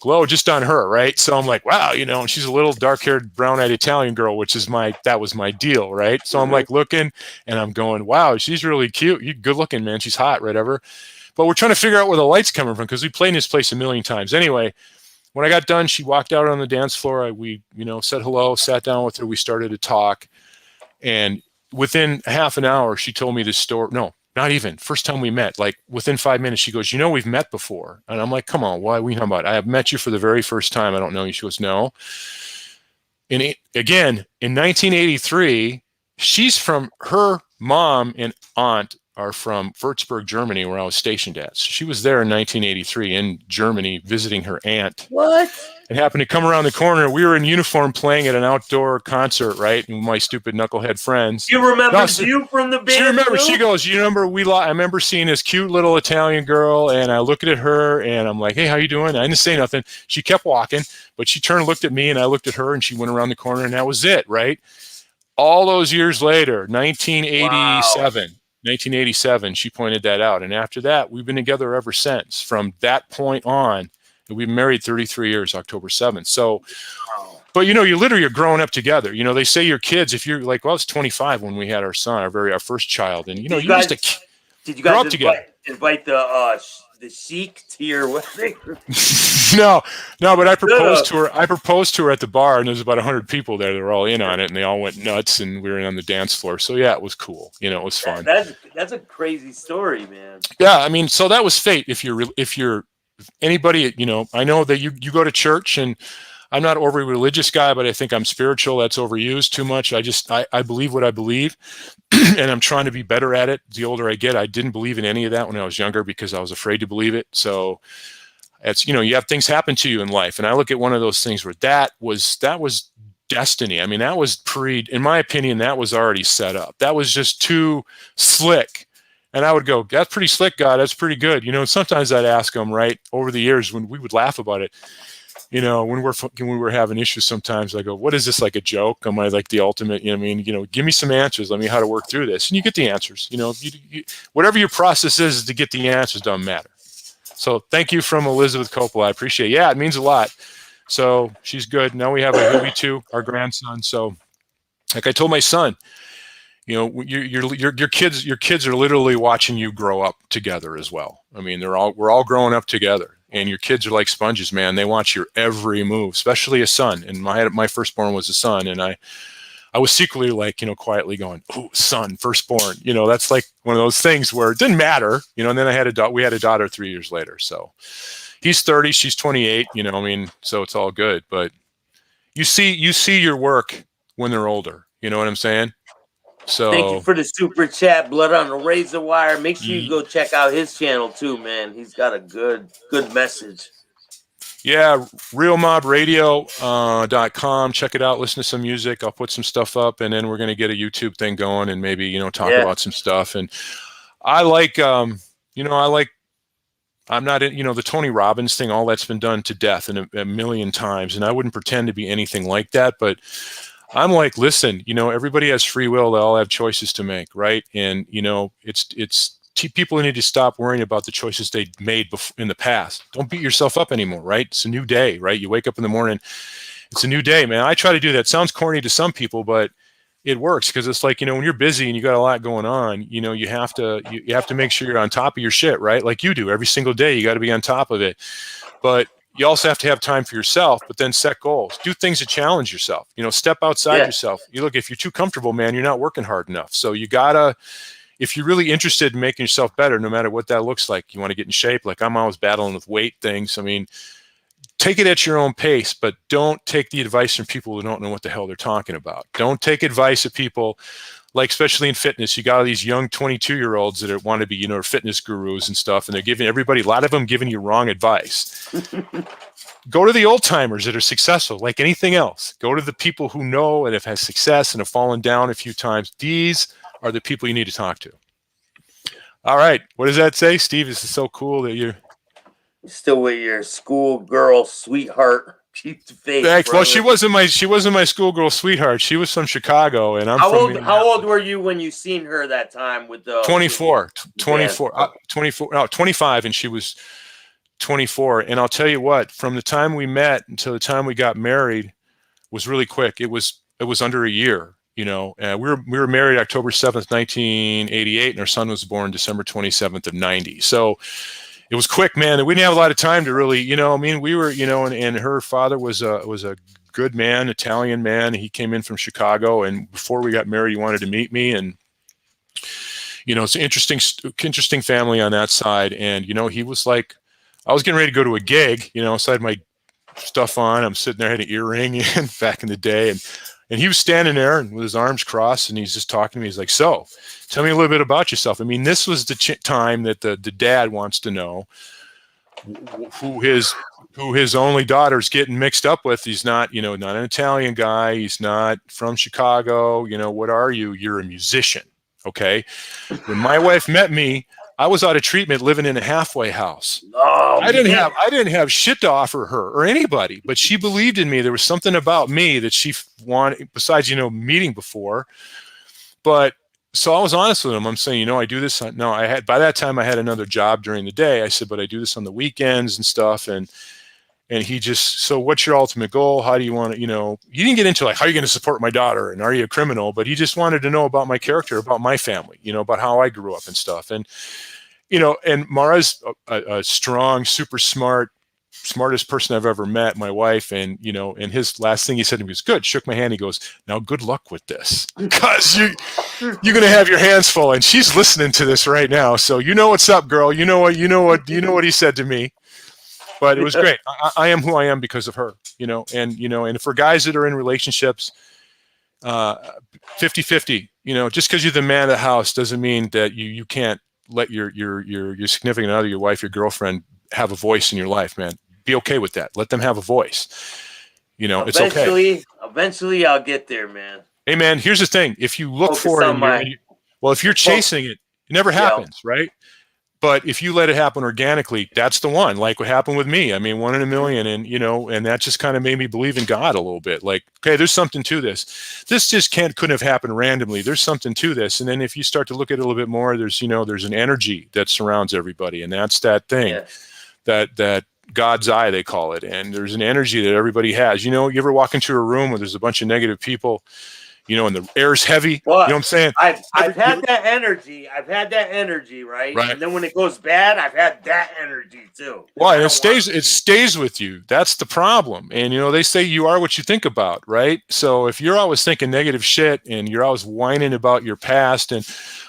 glow just on her, right? So I'm like, wow, and she's a little dark-haired, brown-eyed Italian girl, that was my deal, right? So I'm like looking, and I'm going, wow, she's really cute. You're good looking, man. She's hot, whatever. But we're trying to figure out where the light's coming from, because we played in this place a million times. Anyway, when I got done, she walked out on the dance floor. We said hello, sat down with her. We started to talk, and within half an hour, she told me this story. No, not even. First time we met, like within 5 minutes, she goes, we've met before. And I'm like, come on, why are we talking about? I have met you for the very first time. I don't know you. She goes, no. And again, in 1983, she's from, her mom and aunt are from Würzburg, Germany, where I was stationed at. So she was there in 1983 in Germany visiting her aunt. What? It happened to come around the corner. We were in uniform playing at an outdoor concert, right? And my stupid knucklehead friends. You remember you from the band? She remembers. She goes, I remember seeing this cute little Italian girl, and I looked at her, and I'm like, hey, how you doing? I didn't say nothing. She kept walking, but she turned and looked at me, and I looked at her, and she went around the corner, and that was it, right? All those years later, 1987. Wow. 1987, she pointed that out. And after that, we've been together ever since. From that point on, we've been married 33 years, October 7th. So, but you literally are growing up together. They say your kids, if you're like, I was 25 when we had our son, our first child. And, did you guys invite the Sheik to your wedding? No, but I proposed to her. I proposed to her at the bar, and there was about 100 people there. They were all in on it, and they all went nuts, and we were on the dance floor. So yeah, it was cool. It was fun. That's a crazy story, man. Yeah, I mean, so that was fate. If you're anybody, I know that you go to church, and I'm not an overly religious guy, but I think I'm spiritual. That's overused too much. I believe what I believe, and I'm trying to be better at it. The older I get, I didn't believe in any of that when I was younger because I was afraid to believe it. So it's, you have things happen to you in life. And I look at one of those things where that was destiny. I mean, that was in my opinion, that was already set up. That was just too slick. And I would go, that's pretty slick, God. That's pretty good. Sometimes I'd ask him, right, over the years when we would laugh about it. when we're having issues, sometimes I go, what is this, like a joke? Am I like the ultimate, give me some answers. Let me how to work through this. And you get the answers, whatever your process is to get the answers doesn't matter. So thank you from Elizabeth Coppola. I appreciate it. Yeah, it means a lot. So she's good. Now we have a Huey too, our grandson. So like I told my son, your kids are literally watching you grow up together as well. I mean, we're all growing up together, and your kids are like sponges, man. They watch your every move, especially a son. And my firstborn was a son, and I was secretly like, quietly going, "Oh, son, firstborn." That's like one of those things where it didn't matter, And then we had a daughter 3 years later. So he's 30, she's 28. So it's all good. But you see your work when they're older. You know what I'm saying? So thank you for the super chat, Blood on the Razor Wire. Make sure you go check out his channel too, man. He's got a good message. Yeah, realmobradio.com. Check it out. Listen to some music. I'll put some stuff up, and then we're going to get a YouTube thing going, and maybe talk about some stuff. And I like, I'm not in, the Tony Robbins thing. All that's been done to death and a million times, and I wouldn't pretend to be anything like that, but I'm like, listen, everybody has free will. They all have choices to make, right? And people need to stop worrying about the choices they made in the past. Don't beat yourself up anymore, right? It's a new day, right? You wake up in the morning, it's a new day, man. I try to do that. Sounds corny to some people, but it works because it's like, when you're busy and you got a lot going on, you have to make sure you're on top of your shit, right? Like you do every single day. You got to be on top of it, but you also have to have time for yourself, but then set goals. Do things to challenge yourself. Step outside yourself. If you're too comfortable, man, you're not working hard enough. So you gotta, if you're really interested in making yourself better, no matter what that looks like, you want to get in shape. Like I'm always battling with weight things. I mean, take it at your own pace, but don't take the advice from people who don't know what the hell they're talking about. Don't take advice of people, like especially in fitness. You got all these young 22-year-olds that want to be, fitness gurus and stuff, and they're giving everybody, a lot of them giving you wrong advice. Go to the old timers that are successful, like anything else. Go to the people who know and have had success and have fallen down a few times. These are the people you need to talk to. All right. What does that say, Steve? This is so cool that you're still with your schoolgirl sweetheart. Keep the faith. Thanks. Well, she wasn't my schoolgirl sweetheart. She was from Chicago, and how old were you when you seen her that time with the 24, 25, and she was 24. And I'll tell you what, from the time we met until the time we got married was really quick. It was under a year. We were married October 7th, 1988, and our son was born December 27th of 90. So it was quick, man. We didn't have a lot of time to really, we were, and her father was a good man, Italian man. He came in from Chicago, and before we got married, he wanted to meet me. And, it's an interesting family on that side. And, he was like, I was getting ready to go to a gig, so I had my stuff on. I'm sitting there, I had an earring in back in the day. And he was standing there and with his arms crossed, and he's just talking to me. He's like, so tell me a little bit about yourself. I mean, this was the time that the dad wants to know who his only daughter's getting mixed up with. He's not, not an Italian guy. He's not from Chicago. What are you? You're a musician. Okay. When my wife met me, I was out of treatment living in a halfway house. Oh, I didn't have shit to offer her or anybody, but she believed in me. There was something about me that she wanted, besides, meeting before. But so I was honest with him. I'm saying, I do this. By that time I had another job during the day. I said, but I do this on the weekends and stuff. And he just, so what's your ultimate goal? How do you want to, he didn't get into like, how are you going to support my daughter? And are you a criminal? But he just wanted to know about my character, about my family, about how I grew up and stuff. And, and Mara's a strong, super smartest person I've ever met, my wife. And, and his last thing he said to me was, good, shook my hand. He goes, now good luck with this, because you're going to have your hands full. And she's listening to this right now. So what's up, girl. You know what he said to me. But it was great. I am who I am because of her, and for guys that are in relationships, 50-50, just because you're the man of the house doesn't mean that you can't let your significant other, your wife, your girlfriend have a voice in your life, man. Be okay with that. Let them have a voice. It's okay. Eventually I'll get there, man. Hey, man, here's the thing. If you look for it, if you're chasing it, it never happens, right? But if you let it happen organically, that's the one. Like what happened with me. I mean, 1 in a million, and and that just kind of made me believe in God a little bit. Like, okay, there's something to this. This just couldn't have happened randomly. There's something to this. And then if you start to look at it a little bit more, there's there's an energy that surrounds everybody, and that's that thing, that God's eye, they call it. And there's an energy that everybody has. You ever walk into a room where there's a bunch of negative people, and the air's heavy. Well, you know what I'm saying? I've had that energy. I've had that energy, right? And then when it goes bad, I've had that energy too. Well, and it stays with you. That's the problem. And they say you are what you think about, right? So if you're always thinking negative shit and you're always whining about your past,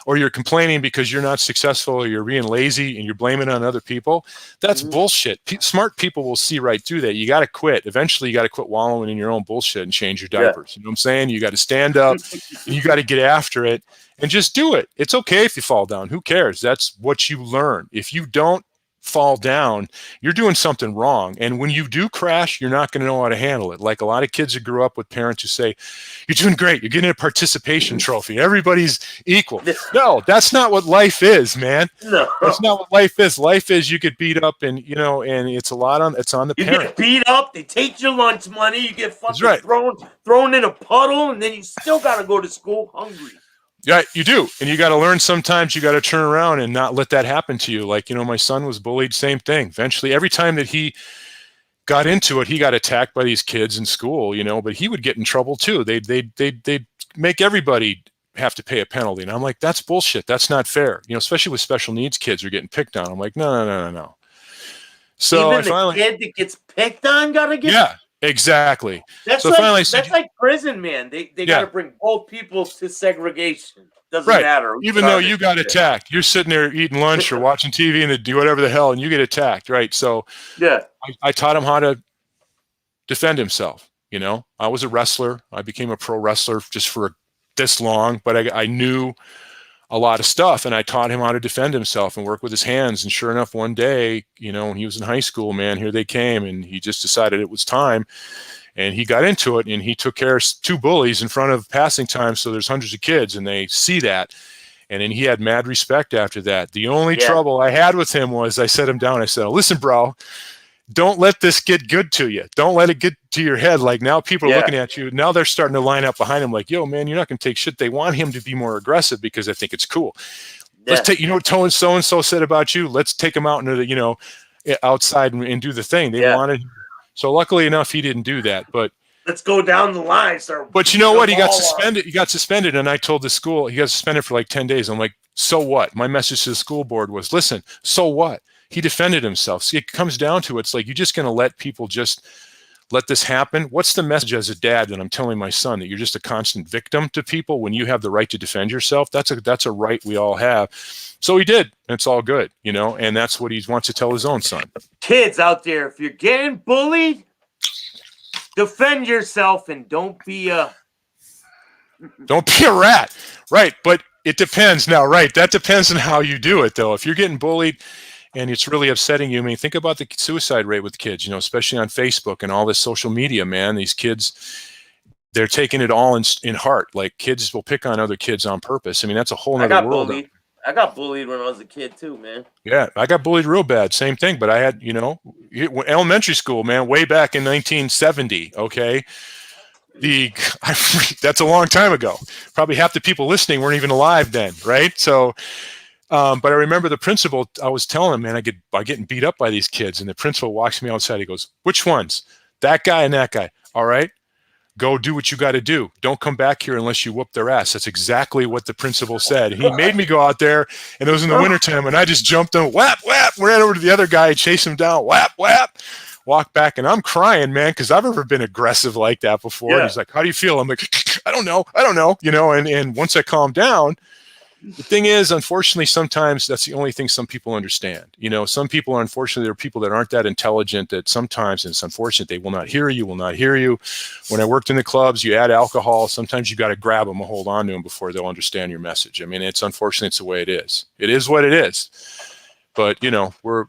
or you're complaining because you're not successful, or you're being lazy and you're blaming it on other people, that's bullshit. Smart people will see right through that. You got to quit. Eventually, you got to quit wallowing in your own bullshit and change your diapers. You know what I'm saying? You got to stand up and you got to get after it and just do it. It's okay if you fall down. Who cares? That's what you learn. If you don't fall down, you're doing something wrong. And when you do crash, you're not going to know how to handle it. Like a lot of kids that grew up with parents who say, you're doing great, you're getting a participation trophy, everybody's equal. No, that's not what life is, man. No, that's not what life is. Life is you get beat up, and and it's on the parent. You get beat up, they take your lunch money, you get fucking thrown in a puddle, and then you still got to go to school hungry. Yeah, you do. And you got to learn sometimes you got to turn around and not let that happen to you. Like, my son was bullied, same thing. Eventually, every time that he got into it, he got attacked by these kids in school, but he would get in trouble too. They'd make everybody have to pay a penalty. And I'm like, that's bullshit. That's not fair. Especially with special needs kids who are getting picked on. I'm like, no. So even the kid that gets picked on got to get... Yeah. Exactly. That's like prison, man. They got to bring both people to segregation. Doesn't matter. Even though you got attacked, you're sitting there eating lunch or watching TV and do whatever the hell, and you get attacked, right? So I taught him how to defend himself. I was a wrestler. I became a pro wrestler just for this long, but I knew a lot of stuff, and I taught him how to defend himself and work with his hands. And sure enough, one day, when he was in high school, man, here they came, and he just decided it was time, and he got into it, and he took care of 2 bullies in front of passing time. So there's hundreds of kids, and they see that, and then he had mad respect after that. The only trouble I had with him was I set him down. I said, listen, bro, don't let this get good to you. Don't let it get to your head. Like, now people are looking at you. Now they're starting to line up behind him like, yo, man, you're not going to take shit. They want him to be more aggressive because they think it's cool. Let's take, what so-and-so said about you. Let's take him out into the, outside and do the thing. They wanted. So luckily enough, he didn't do that. But let's go down the line. But you know what? He got suspended. He got suspended. And I told the school, he got suspended for like 10 days. I'm like, so what? My message to the school board was, listen, so what? He defended himself. See, it comes down to it's like, you're just going to let people just let this happen. What's the message as a dad that I'm telling my son, that you're just a constant victim to people when you have the right to defend yourself? That's a right we all have. So he did. And it's all good, and that's what he wants to tell his own son. Kids out there, if you're getting bullied, defend yourself and don't be a rat. Right. But it depends now, right? That depends on how you do it, though. If you're getting bullied and it's really upsetting you, I mean, think about the suicide rate with kids, especially on Facebook and all this social media, man. These kids, they're taking it all in heart. Like, kids will pick on other kids on purpose. I mean, that's a whole other world. I got bullied when I was a kid too, man. Yeah, I got bullied real bad. Same thing. But I had, elementary school, man, way back in 1970. Okay. That's a long time ago. Probably half the people listening weren't even alive then. Right. So, but I remember the principal, I was telling him, man, I'm getting beat up by these kids. And the principal walks me outside. He goes, which ones? That guy and that guy. All right. Go do what you got to do. Don't come back here unless you whoop their ass. That's exactly what the principal said. He made me go out there, and it was in the wintertime, and I just jumped in, whap, whap, ran over to the other guy, chased him down, whap, whap, walked back, and I'm crying, man, because I've never been aggressive like that before. And he's like, how do you feel? I'm like, I don't know, and once I calmed down, the thing is, unfortunately, sometimes that's the only thing some people understand. Some people, unfortunately, there are people that aren't that intelligent that sometimes, and it's unfortunate, they will not hear you. When I worked in the clubs, you add alcohol, sometimes you got to grab them and hold on to them before they'll understand your message. I mean, it's unfortunate, it's the way it is. It is what it is. But, we're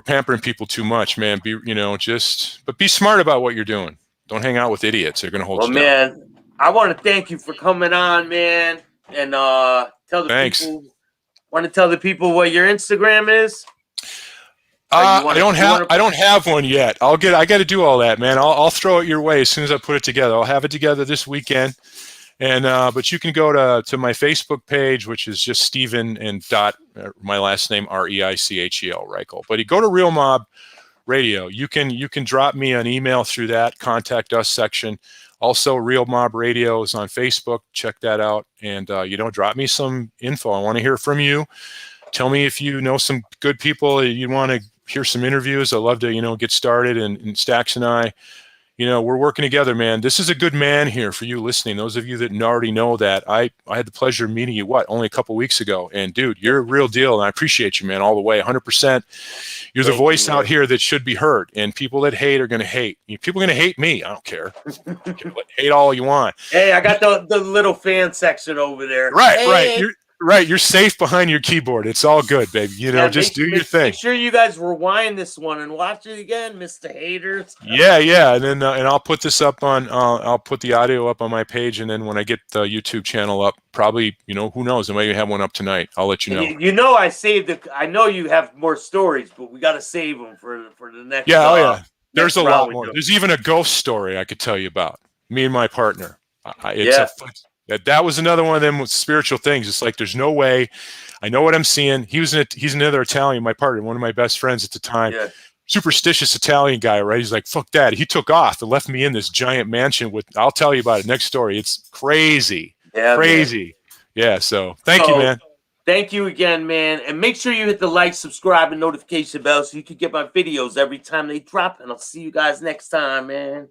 pampering people too much, man. But be smart about what you're doing. Don't hang out with idiots. They're going to hold you down. Man, I want to thank you for coming on, man. And tell the people Want to tell the people what your Instagram is? I don't have one yet. I got to do all that, man. I'll throw it your way as soon as I put it together. I'll have it together this weekend. And but you can go to my Facebook page, which is just Stephen and my last name Reichel Reichel. But you go to Real Mob Radio. You can drop me an email through that contact us section. Also, Real Mob Radio is on Facebook. Check that out. And drop me some info. I want to hear from you. Tell me if you know some good people. You want to hear some interviews. I'd love to get started. And Staxx and I, we're working together, man. This is a good man here for you listening. Those of you that already know that, I had the pleasure of meeting you, only a couple weeks ago. And, dude, you're a real deal, and I appreciate you, man, all the way, 100%. You're the voice out here that should be heard, and people that hate are going to hate. People are going to hate me. I don't care. Hate all you want. Hey, I got the little fan section over there. Right. You're safe behind your keyboard. It's all good, baby. Just do your thing. Make sure you guys rewind this one and watch it again, Mr. Haters. Yeah, and then and I'll put this up on. I'll put the audio up on my page, and then when I get the YouTube channel up, probably who knows, I might have one up tonight. I'll let you know. I saved it. I know you have more stories, but we got to save them for the next. Yeah, There's a lot more. There's even a ghost story I could tell you about me and my partner. That was another one of them with spiritual things. It's like there's no way. I know what I'm seeing. He's another Italian, my partner, one of my best friends at the time. Yeah. Superstitious Italian guy, right? He's like, fuck that. He took off and left me in this giant mansion with. I'll tell you about it next story. It's crazy. Yeah, crazy. Man. Yeah. So thank you, man. Thank you again, man. And make sure you hit the like, subscribe, and notification bell so you can get my videos every time they drop. And I'll see you guys next time, man.